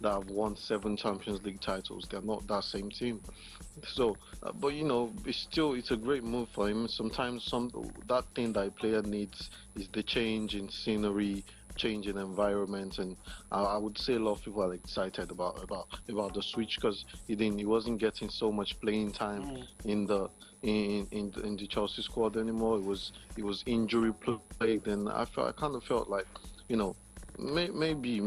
[SPEAKER 6] have won 7 Champions League titles. They're not that same team. So, but it's a great move for him. Sometimes that thing that a player needs is the change in scenery, change in environment, and I would say a lot of people are excited about the switch because he wasn't getting so much playing time in the Chelsea squad anymore. It was injury plagued, and I kind of felt like maybe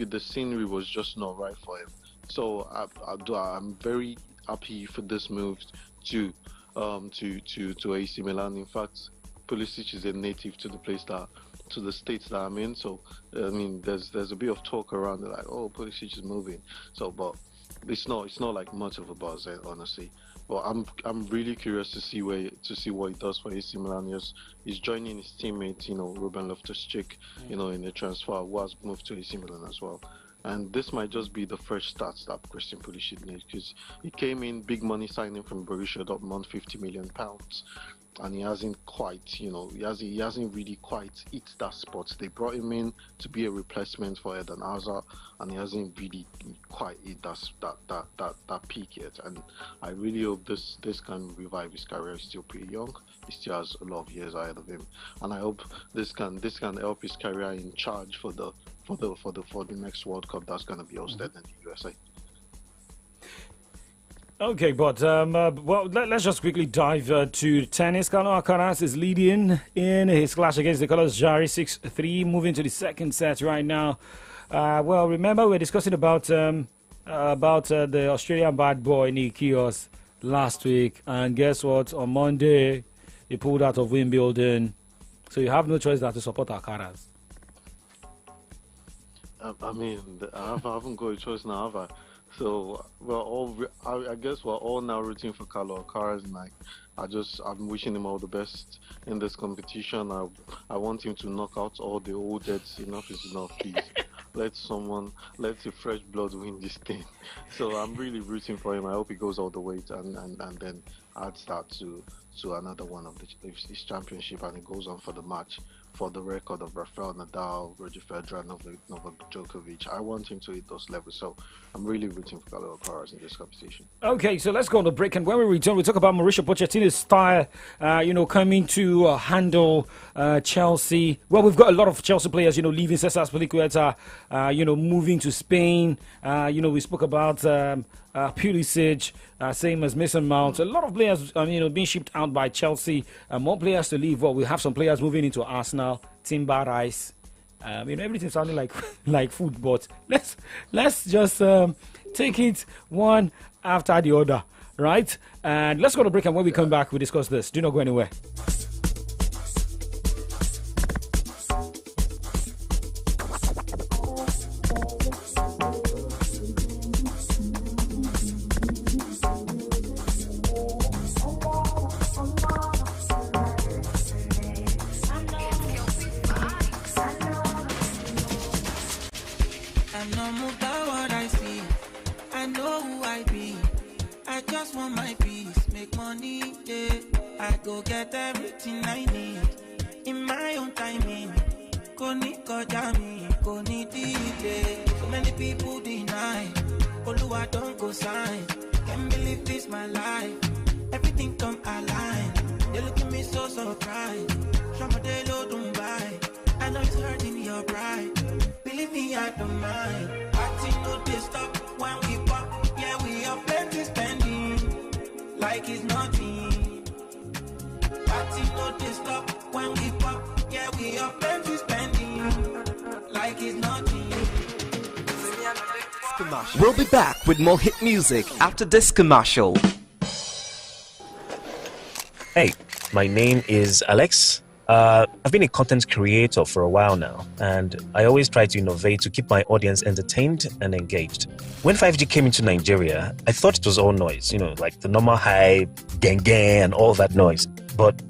[SPEAKER 6] the scenery was just not right for him. So I'm very happy for this move to AC Milan. In fact, Pulisic is a native to the states that I'm in, so I mean there's a bit of talk around it, like, oh, Pulisic is moving, so but it's not like much of a buzz, honestly. But I'm really curious to see what he does for AC Milan. He's joining his teammate, Ruben Loftus-Cheek, in a transfer, who has moved to AC Milan as well. And this might just be the fresh start that Christian Pulisic needs, because he came in big money signing from Borussia Dortmund, £50 million. And he hasn't quite, he hasn't really quite hit that spot. They brought him in to be a replacement for Eden Hazard, and he hasn't really quite hit that peak yet. And I really hope this can revive his career. He's still pretty young. He still has a lot of years ahead of him, and I hope this can help his career in charge for the next World Cup that's going to be hosted in the USA.
[SPEAKER 1] Okay, but let's just quickly dive to tennis. Carlos Alcaraz is leading in his clash against Nicolas Jarry 6-3, moving to the second set right now. Well, remember we're discussing about the Australian bad boy Nick Kyrgios last week, and guess what? On Monday, he pulled out of Wimbledon, so you have no choice than to support Alcaraz.
[SPEAKER 6] I mean, I haven't got a choice now, have I? So I guess we're all now rooting for Carlos Alcaraz, and I'm wishing him all the best in this competition. I want him to knock out all the old heads. Enough is enough, please. Let a fresh blood win this thing. So I'm really rooting for him. I hope he goes all the way and then adds that to another one of his championship, and it goes on for the match for the record of Rafael Nadal, Roger Federer, Novak Djokovic. I want him to hit those levels, so I'm really rooting for Carlos Alcaraz in this competition. Okay, so let's go on the break, and when we return, we'll talk about Mauricio Pochettino's style, coming to handle Chelsea. Well, we've got a lot of Chelsea players, leaving Cesar Azpilicueta, moving to Spain. We spoke about Pulisic, same as Mason Mount. A lot of players, being shipped out by Chelsea. More players to leave. Well, we have some players moving into Arsenal. Timber Rice. Everything sounding like food, but let's just take it one after the other, right? And let's go to break, and when we come back, we discuss this. Do not go anywhere.
[SPEAKER 9] We'll be back with more hit music after this commercial.
[SPEAKER 5] Hey, my name is Alex. I've been a content creator for a while now, and I always try to innovate to keep my audience entertained and engaged. When 5G came into Nigeria, I thought it was all noise, like the normal hype, gang, and all that noise. But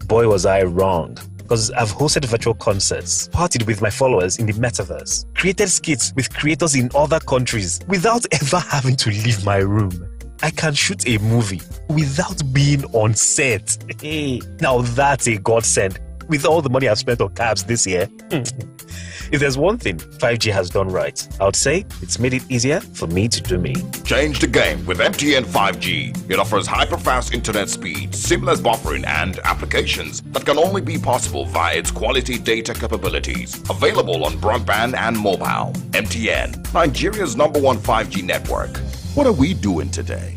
[SPEAKER 5] boy, was I wrong. Because I've hosted virtual concerts, partied with my followers in the metaverse, created skits with creators in other countries without ever having to leave my room. I can shoot a movie without being on set. Hey, now that's a godsend. With all the money I've spent on cabs this year. If there's one thing 5G has done right, I would say it's made it easier for me to do me.
[SPEAKER 11] Change the game with MTN 5G. It offers hyper-fast internet speed, seamless buffering, and applications that can only be possible via its quality data capabilities. Available on broadband and mobile. MTN, Nigeria's #1 5G network. What are we doing today?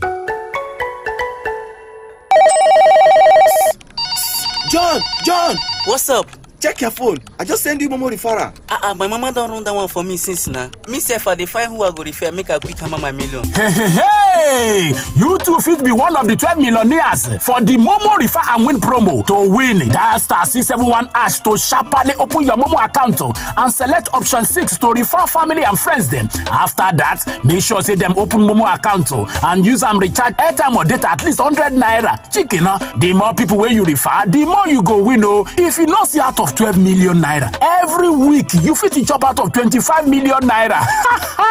[SPEAKER 13] John, what's up? Check your phone. I just send you Momo referral. My mama don't run that one for me since now. Me say for the 5 who I go refer, make a quick hammer my million.
[SPEAKER 12] Hey! You too fit be one of the 12 millionaires for the Momo Refer and Win promo. To win, dial star 671 # to sharply open your Momo account and select option 6 to refer family and friends them. After that, make sure say them open Momo account and use them recharge airtime or data at least 100 naira. Chicken, the more people where you refer, the more you go win. If you not see out of 12 million naira every week, you fit to chop out of 25 million naira.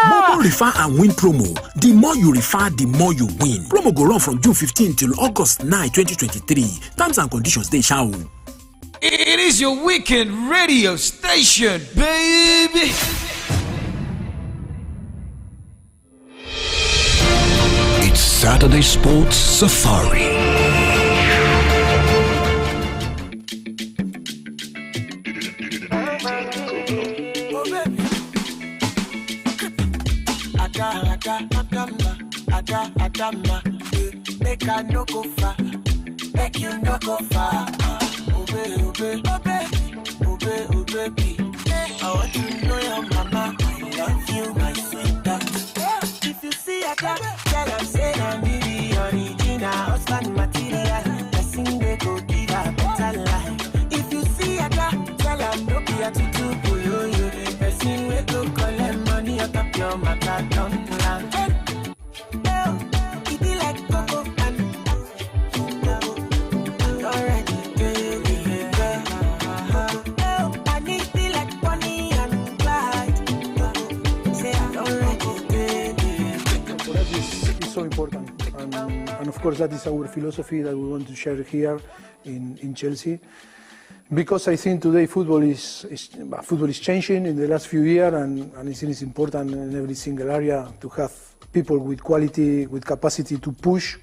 [SPEAKER 21] Momo Refer and Win promo. The more you refer, the more you win. Promo go run from June 15 till August 9, 2023. Terms and conditions they shall.
[SPEAKER 14] It is your weekend radio station, baby.
[SPEAKER 20] It's Saturday Sports Safari.
[SPEAKER 8] Adama, make I no go far, make you no go far. Obey, I want to know your mama, I love you, my sweetheart. If you see a girl, tell her say I'm the original husband material. I sing they go give her better life. If you see a girl, tell her no be a tutu boyo. You the person we go collect money out of your matter, don't land.
[SPEAKER 24] Important, and of course that is our philosophy that we want to share here in Chelsea, because I think today football is changing in the last few years, and I think it's important in every single area to have people with quality, with capacity to push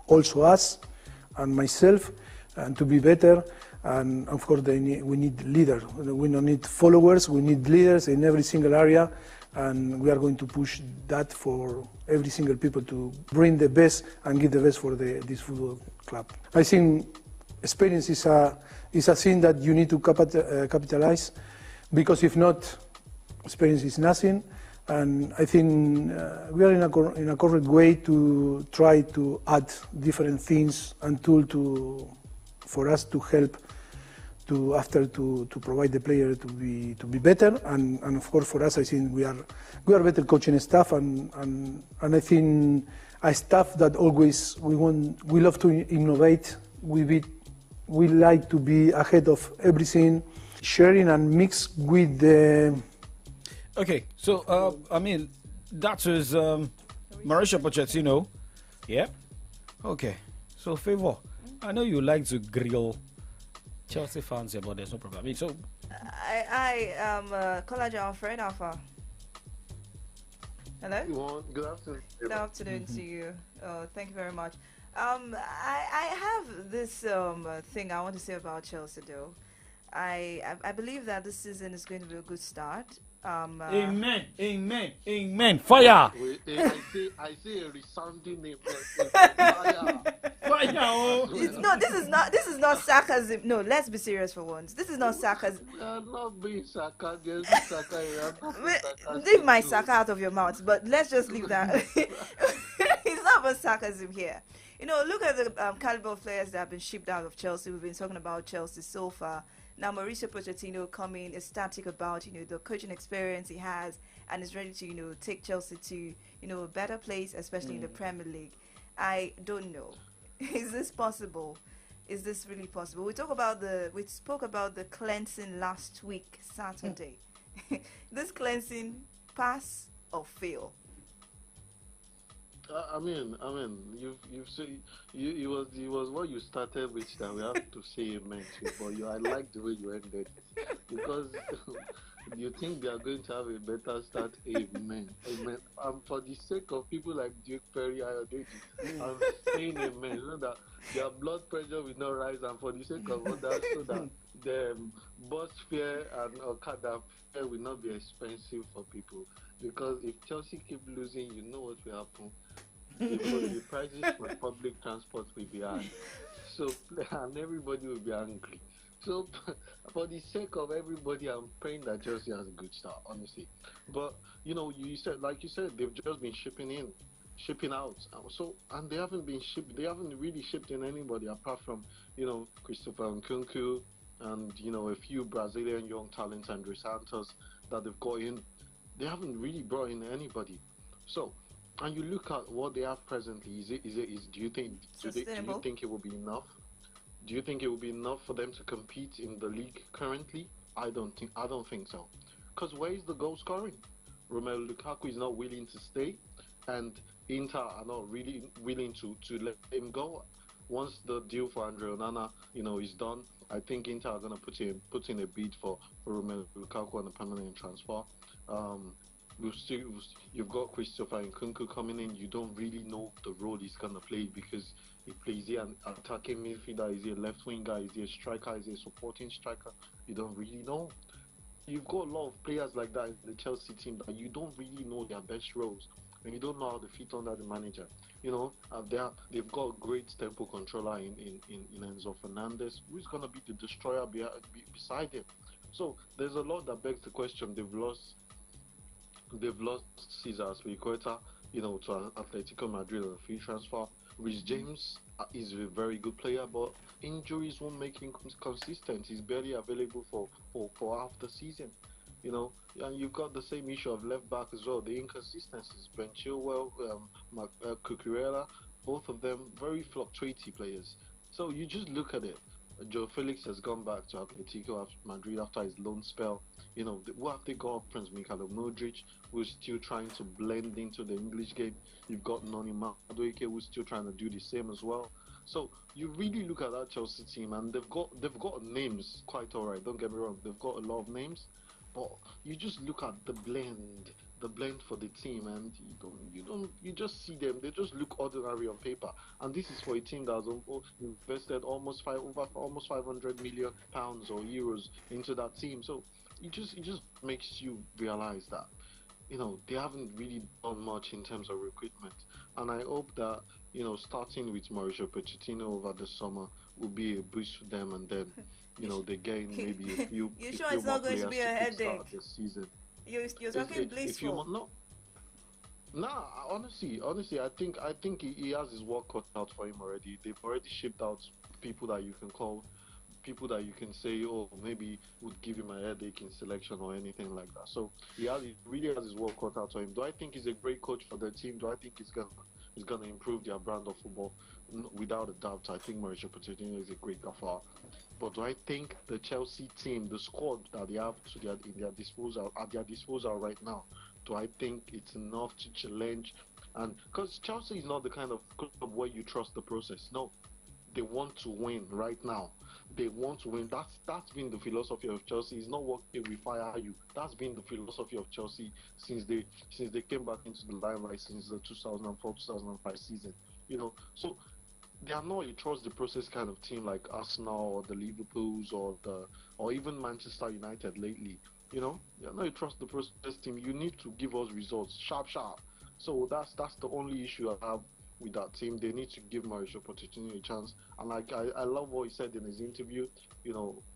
[SPEAKER 24] also us and myself and to be better. And of course we need leaders. We don't need followers, we need leaders in every single area. And we are going to push that for every single people to bring the best and give the best for this football club. I think experience is a thing that you need to capitalize, because if not, experience is nothing. And I think we are in a correct way to try to add different things and tools for us to help to provide the player to be better, and of course for us I think we are better coaching staff, and I think a staff that always we love to innovate, we like to be ahead of everything, sharing and mix with the.
[SPEAKER 1] Okay, so that was Mauricio Pochettino, yeah. Okay, so Favor, I know you like to grill Chelsea fans here, but there's no problem.
[SPEAKER 2] I am College Alfred Alpha. Hello?
[SPEAKER 6] Good afternoon.
[SPEAKER 2] Good afternoon to you. Thank you very much. I have this thing I want to say about Chelsea, though. I believe that this season is going to be a good start.
[SPEAKER 1] Amen. Fire!
[SPEAKER 6] I say a resounding name.
[SPEAKER 1] Fire!
[SPEAKER 2] This is not sarcasm. No, let's be serious for once. This is not sarcasm.
[SPEAKER 6] We are not being sarcastic.
[SPEAKER 2] Leave my sarcasm out of your mouth, but let's just leave that. It's not about sarcasm here. Look at the caliber of players that have been shipped out of Chelsea. We've been talking about Chelsea so far. Now Mauricio Pochettino coming, ecstatic about the coaching experience he has, and is ready to take Chelsea to a better place, especially in the Premier League. I don't know. Is this possible? Is this really possible? We spoke about the cleansing last week, Saturday. This cleansing, pass or fail?
[SPEAKER 6] I mean, you've said it was what you started with that we have to say amen to, but I like the way you ended it because you think they are going to have a better start. Amen. For the sake of people like Duke Perry, Ayodeji, I'm saying amen, so that their blood pressure will not rise, and for the sake of others, so that the bus fare and Okada fare will not be expensive for people. Because if Chelsea keep losing, you know what will happen. Because the prices for public transport will be high. So, and everybody will be angry. So, for the sake of everybody, I'm praying that Chelsea has a good start, honestly. But, you said, they've just been shipping out. So, and they haven't really shipped in anybody apart from, Christopher Nkunku and, a few Brazilian young talents, Andre Santos, that they've got in. They haven't really brought in anybody. So, and you look at what they have presently. Do you think it will be enough? Do you think it will be enough for them to compete in the league currently? I don't think so. Because where is the goal scoring? Romelu Lukaku is not willing to stay, and Inter are not really willing to let him go. Once the deal for Andre Onana, is done, I think Inter are going to put in a bid for Romelu Lukaku on a permanent transfer. You've got Christopher Nkunku coming in. You don't really know the role he's gonna play because he plays here an attacking midfielder, is he a left winger, is he a striker, is he a supporting striker? You don't really know. You've got a lot of players like that in the Chelsea team that you don't really know their best roles, and you don't know how to fit under the manager. They've got a great tempo controller in Enzo Fernandez, who's gonna be the destroyer beside him. So there's a lot that begs the question. They've lost Cesar Azpilicueta, to Atletico Madrid on a free transfer. Rhys James is a very good player, but injuries won't make him consistent. He's barely available for half the season, And you've got the same issue of left back as well. The inconsistencies. Ben Chilwell, Cucurella, both of them very fluctuating players. So you just look at it. Joe Felix has gone back to Atletico Madrid after his loan spell. What have they got? Prince Mikhailo Modric, who's still trying to blend into the English game. You've got Noni Madueke, who's still trying to do the same as well. So you really look at that Chelsea team, and they've got names quite all right. Don't get me wrong, they've got a lot of names, but you just look at the blend for the team, and you just see them. They just look ordinary on paper, and this is for a team that has invested almost 500 million pounds or euros into that team. So it just makes you realize that they haven't really done much in terms of recruitment, and I hope that starting with Mauricio Pochettino over the summer will be a boost for them, and then they gain maybe a few.
[SPEAKER 2] You sure it's not going to be a headache
[SPEAKER 6] this season?
[SPEAKER 2] You're talking blissful.
[SPEAKER 6] Nah, honestly, I think he has his work cut out for him already. They've already shipped out people that you can call, people that you can say, oh, maybe would give him a headache in selection or anything like that. So he really has his work cut out for him. Do I think he's a great coach for the team? Do I think he's gonna improve their brand of football? No, without a doubt, I think Mauricio Pochettino is a great gaffer. But do I think the Chelsea team, the squad that they have at their disposal right now, do I think it's enough to challenge? And because Chelsea is not the kind of club where you trust the process. No, they want to win right now. They want to win. That's been the philosophy of Chelsea. It's not what we fire you. That's been the philosophy of Chelsea since they came back into the limelight since the 2004-2005 season. So they are not a trust the process kind of team like Arsenal or the Liverpools or even Manchester United lately. They are not a trust the process team. You need to give us results, sharp. So that's the only issue I have with that team. They need to give Mauricio Pochettino a chance. And I love what he said in his interview,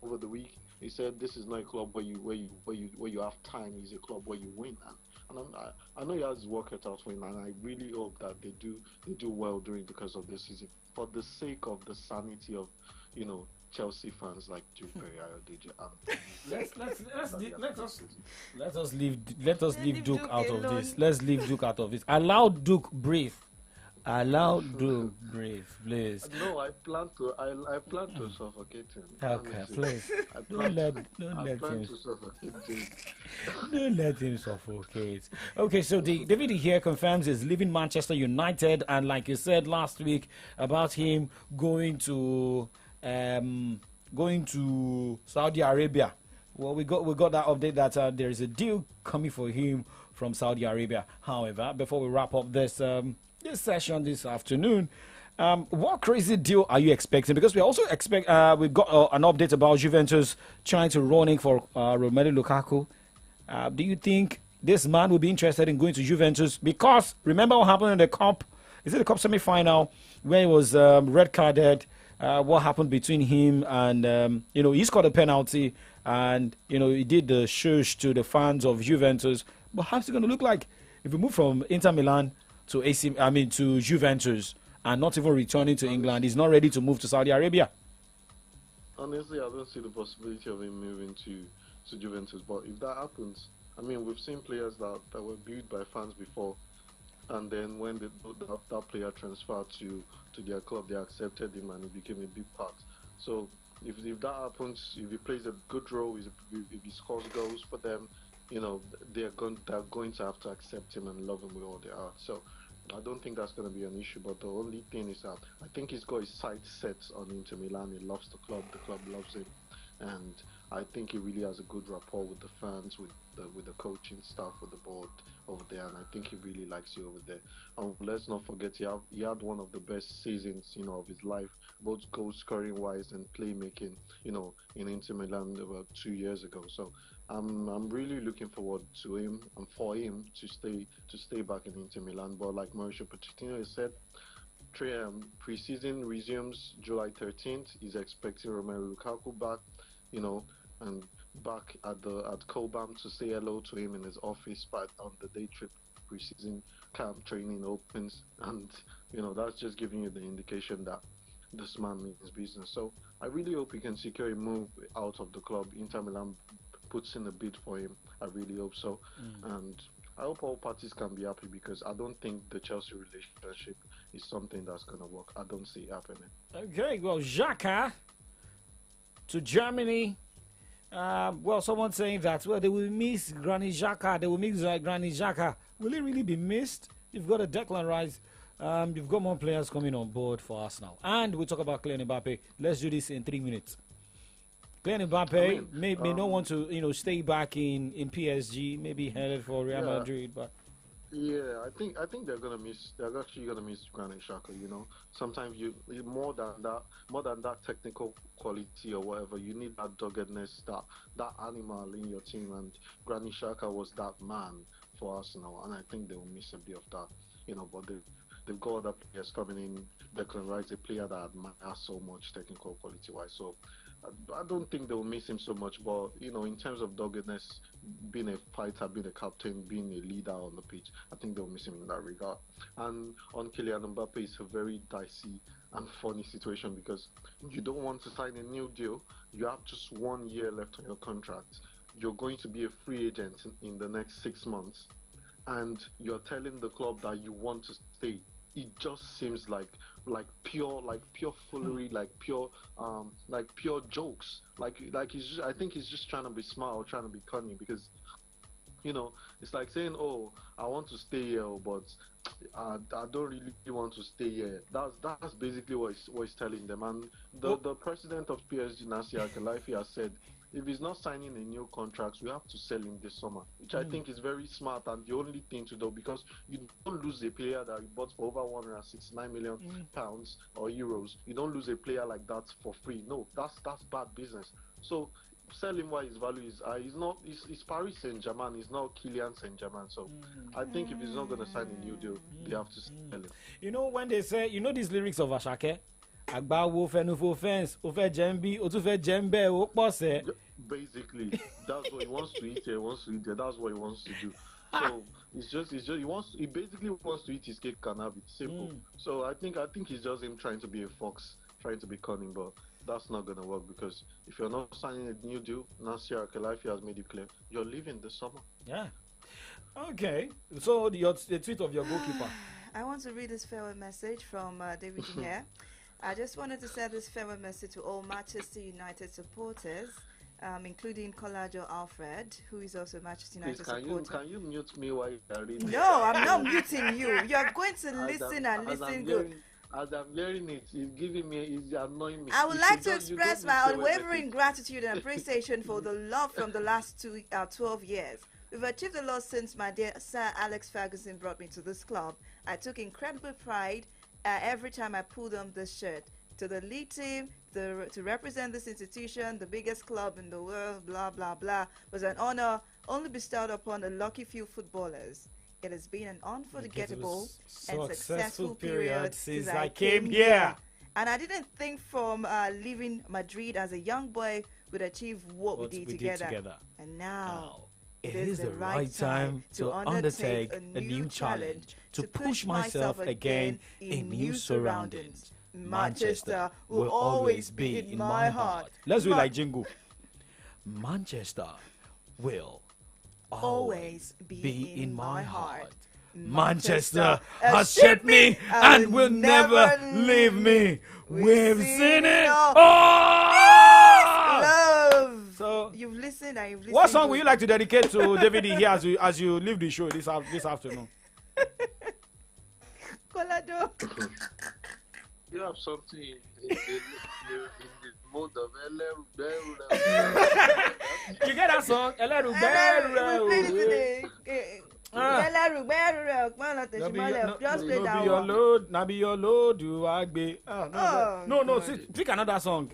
[SPEAKER 6] over the week. He said this is not a club where you have time. It's a club where you win. And I know he has his work cut out for him, and I really hope that they do well during the course of this season, for the sake of the sanity of Chelsea fans like Duke Perry.
[SPEAKER 1] Let us leave Duke out of this. Let's leave Duke out of this. Allow Duke breathe. Allow do breathe, please.
[SPEAKER 6] No, I plan to suffocate him.
[SPEAKER 1] Okay,
[SPEAKER 6] honestly.
[SPEAKER 1] please.
[SPEAKER 6] I
[SPEAKER 1] Don't let
[SPEAKER 6] plan
[SPEAKER 1] him.
[SPEAKER 6] to suffocate him.
[SPEAKER 1] Don't let him suffocate. Okay, so David here confirms he's leaving Manchester United, and like you said last week about him going to Saudi Arabia. Well, we got that update that there is a deal coming for him from Saudi Arabia. However, before we wrap up this session this afternoon, what crazy deal are you expecting? Because we also expect we've got an update about Juventus trying to running for Romelu Lukaku. Do you think this man will be interested in going to Juventus? Because remember what happened in the cup? Is it the cup semi-final where he was red carded? What happened between him and he scored a penalty and he did the shush to the fans of Juventus. But how's it going to look like if we move from Inter Milan to to Juventus and not even returning to England? He's not ready to move to Saudi Arabia.
[SPEAKER 6] Honestly, I don't see the possibility of him moving to Juventus. But if that happens, we've seen players that were viewed by fans before, and then when that player transferred to their club, they accepted him and he became a big part. So if that happens, if he plays a good role, if he scores goals for them, they're going to have to accept him and love him with all their heart. So I don't think that's going to be an issue. But the only thing is that I think he's got his sights set on Inter Milan. He loves the club loves him, and I think he really has a good rapport with the fans, with the coaching staff, with the board over there, and I think he really likes you over there. Let's not forget he had one of the best seasons of his life, both goal scoring wise and playmaking in Inter Milan about 2 years ago. So I'm really looking forward to him and for him to stay back in Inter Milan. But like Mauricio Pochettino said, pre-season resumes July 13th. He's expecting Romelu Lukaku back, and back at Cobham to say hello to him in his office on the day trip pre-season camp training opens, and that's just giving you the indication that this man means business. So I really hope he can secure a move out of the club. Inter Milan puts in a bid for him. I really hope so, and I hope all parties can be happy, because I don't think the Chelsea relationship is something that's going to work. I don't see it happening.
[SPEAKER 1] Okay, well, Xhaka to Germany. Someone saying that they will miss Granit Xhaka. They will miss Granit Xhaka. Will he really be missed? You've got a Declan Rice. You've got more players coming on board for Arsenal, and we'll talk about Kylian Mbappe. Let's do this in 3 minutes. Kylian Mbappe may not want to stay back in PSG. Maybe headed for Real Madrid, but.
[SPEAKER 6] Yeah, I think they're actually gonna miss Granit Xhaka. Sometimes you more than that technical quality or whatever, you need that doggedness, that animal in your team, and Granit Xhaka was that man for Arsenal, and I think they will miss a bit of that. But they've got other players coming in. Declan Rice, a player that I admire so much technical quality wise. So I don't think they'll miss him so much, but in terms of doggedness, being a fighter, being a captain, being a leader on the pitch, I think they'll miss him in that regard. And on Kylian Mbappe, it's a very dicey and funny situation, because you don't want to sign a new deal. You have just 1 year left on your contract. You're going to be a free agent in the next 6 months, and you're telling the club that you want to stay. It just seems like pure foolery, like pure jokes. I think he's just trying to be smart or trying to be cunning, because it's like saying, "Oh, I want to stay here, but I don't really want to stay here." That's basically what he's telling them. And the president of PSG, Nasser Al-Khelaifi, has said, if he's not signing a new contract, we have to sell him this summer, which I think is very smart and the only thing to do, because you don't lose a player that you bought for over 169 million pounds or euros. You don't lose a player like that for free. No, that's bad business. So sell him while his value is high. He's Paris Saint-Germain. He's not Kylian Saint-Germain. So I think if he's not going to sign a new deal, they have to sell him.
[SPEAKER 1] When they say, these lyrics of Ashake? Basically,
[SPEAKER 6] that's what he wants to eat here. That's what he wants to do. So he basically wants to eat his cake and have it. Simple. So I think he's just him trying to be a fox, trying to be cunning, but that's not gonna work, because if you're not signing a new deal, Nasser Al-Khelaifi has made it clear you're leaving this summer.
[SPEAKER 1] Yeah. Okay. So the tweet of your goalkeeper.
[SPEAKER 2] I want to read this farewell message from David here. I just wanted to send this farewell message to all Manchester United supporters, including Colajo Alfred, who is also a Manchester United supporter.
[SPEAKER 6] Can you mute me while you are reading?
[SPEAKER 2] No, I'm not muting you. You are going to listen and listen good.
[SPEAKER 6] As I'm hearing it, it's annoying me.
[SPEAKER 2] I would like to express my unwavering gratitude and appreciation for the love from the last 12 years. We've achieved a lot since my dear Sir Alex Ferguson brought me to this club. I took incredible pride every time I pulled on this shirt. To the lead team, to represent this institution, the biggest club in the world, blah, blah, blah, was an honor only bestowed upon a lucky few footballers. It has been an unforgettable and successful period since I came here. And I didn't think from leaving Madrid as a young boy would achieve what we did together. And now
[SPEAKER 1] it is the right time to undertake a new challenge, to push myself again in new surroundings. Manchester will always be in my heart. Let's do it like Jingle. Manchester will always be in my heart. Manchester has shaped me and will never leave me. We've seen it all.
[SPEAKER 2] Love.
[SPEAKER 1] So
[SPEAKER 2] you've listened and you've listened.
[SPEAKER 1] What song would you like to dedicate to David here as you leave the show this afternoon?
[SPEAKER 2] Colado.
[SPEAKER 6] You have something in the mode of
[SPEAKER 1] You get that song?
[SPEAKER 2] Just play that
[SPEAKER 1] one. Be your load, do I be? No, pick another song.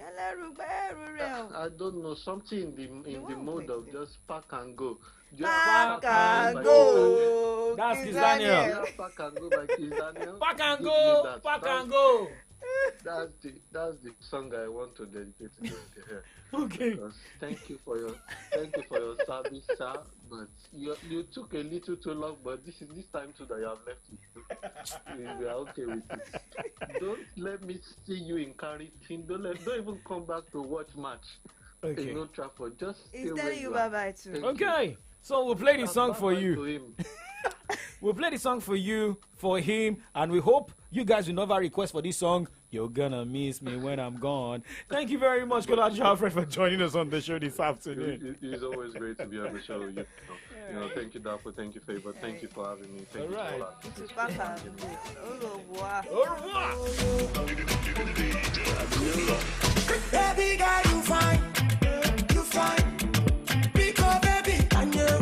[SPEAKER 6] I don't know, something in the mode of just pack and go.
[SPEAKER 2] Pack and go.
[SPEAKER 1] That's Kiss Daniel.
[SPEAKER 6] Pack and go by Kiss Daniel.
[SPEAKER 1] Pack and go. Pack and go.
[SPEAKER 6] That's the song I want to dedicate to you.
[SPEAKER 1] Okay.
[SPEAKER 6] Thank you for your service, sir. But you took a little too long. But this time too that you have left it. We are okay with it. Don't let me see you in Carrington. Don't even come back to watch match.
[SPEAKER 1] Okay.
[SPEAKER 6] In Old Trafford. Just
[SPEAKER 2] he's telling you bye-bye too.
[SPEAKER 1] Okay. So we'll play the song for you. We'll play the song for you, for him, and we hope you guys will never request for this song. You're gonna miss me when I'm gone. Thank you very much, Colajo Alfred, for joining us on the show this afternoon.
[SPEAKER 6] It's always great to be on the show. You know, thank you, Dapo. Thank you, Favor. Thank you for having me. Thank you for that.
[SPEAKER 8] Baby girl, you fine. You fine. Because baby, I know.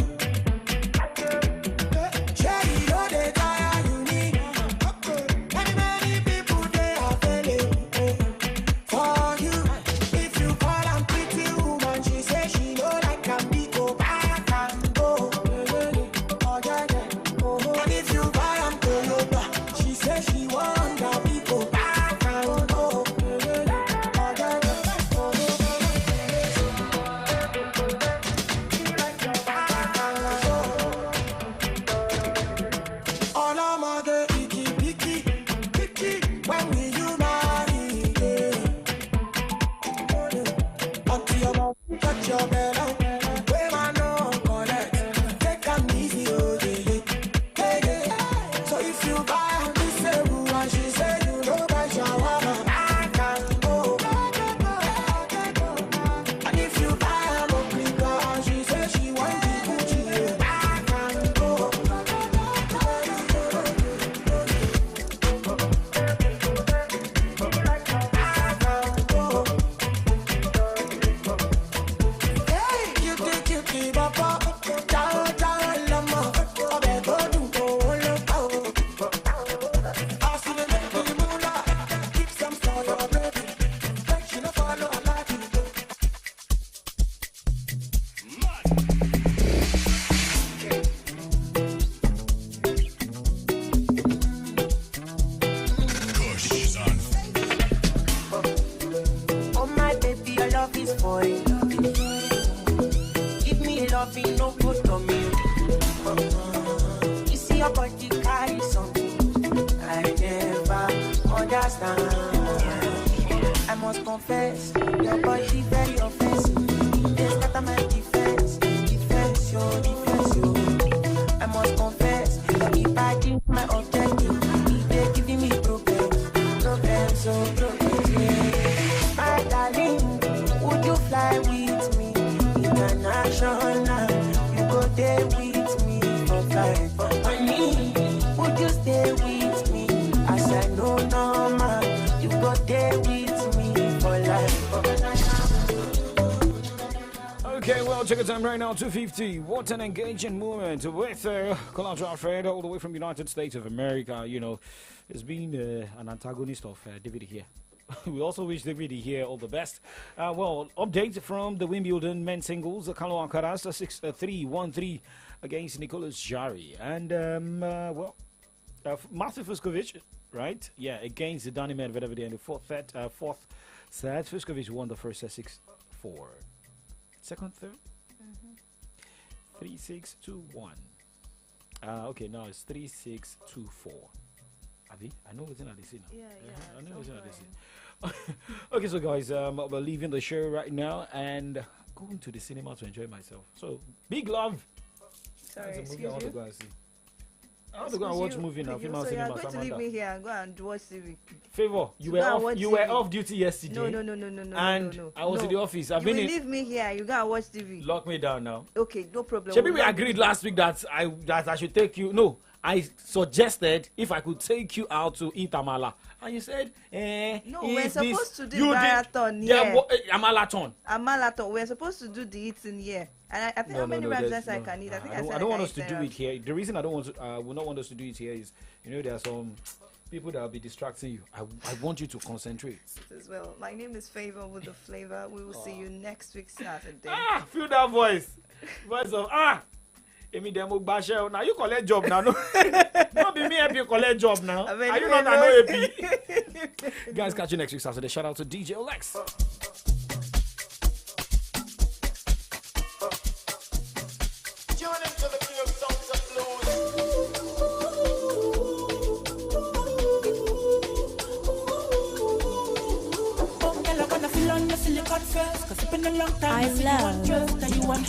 [SPEAKER 8] I must confess, if I think my objective
[SPEAKER 1] Okay, well, check the time right now, 2:50. What an engaging moment with Colonel Alfred, all the way from United States of America. You know, has been an antagonist of David here. We also wish David here all the best. Well, update from the Wimbledon men's singles. Carlo Alcaraz 6-3-1-3 against Nicolas Jarry. And, Matthew Fuskovic, right? Yeah, against Dani Medvedev in the fourth set. Fuskovic won the first set 6-4. Second, third? 3-6-2-1. Okay, now it's 3-6-2-4. Abi, I know what's in this.
[SPEAKER 2] Yeah,
[SPEAKER 1] I know what's in this. Okay, so guys, we're leaving the show right now and going to the cinema to enjoy myself. So, Big Love.
[SPEAKER 2] Sorry,
[SPEAKER 1] That's a movie I want to go and see. I want to go and
[SPEAKER 2] Excuse
[SPEAKER 1] watch
[SPEAKER 2] you.
[SPEAKER 1] movie now.
[SPEAKER 2] So
[SPEAKER 1] Film
[SPEAKER 2] you are
[SPEAKER 1] cinema.
[SPEAKER 2] going to leave me here and go and watch TV.
[SPEAKER 1] Favor, you
[SPEAKER 2] So
[SPEAKER 1] were
[SPEAKER 2] go and
[SPEAKER 1] off.
[SPEAKER 2] watch
[SPEAKER 1] You were
[SPEAKER 2] TV.
[SPEAKER 1] off duty yesterday.
[SPEAKER 2] No.
[SPEAKER 1] And
[SPEAKER 2] no.
[SPEAKER 1] I was in the office. I've
[SPEAKER 2] You
[SPEAKER 1] been
[SPEAKER 2] will
[SPEAKER 1] in.
[SPEAKER 2] leave me here. You go and watch TV.
[SPEAKER 1] Lock me down now.
[SPEAKER 2] Okay, no problem.
[SPEAKER 1] Maybe we agreed last week that I should take you. No, I suggested if I could take you out to eat amala, and you said,
[SPEAKER 2] No, we're supposed to do
[SPEAKER 1] you
[SPEAKER 2] marathon
[SPEAKER 1] did,
[SPEAKER 2] here.
[SPEAKER 1] A marathon.
[SPEAKER 2] A marathon. We're supposed to do the eating here. And I think how many ramsons I can eat? I think
[SPEAKER 1] I don't want us to do it here. The reason I don't want to, will not want us to do it here is, there are some people that will be distracting you. I want you to concentrate.
[SPEAKER 2] As well. My name is Favor with the Flavor. We will see you next week Saturday.
[SPEAKER 1] Feel that voice of now you collect job now. No, not be me help you collect job now. Are you not happy? Guys, catch you next week Saturday. Shout out to DJ Alex.
[SPEAKER 8] I love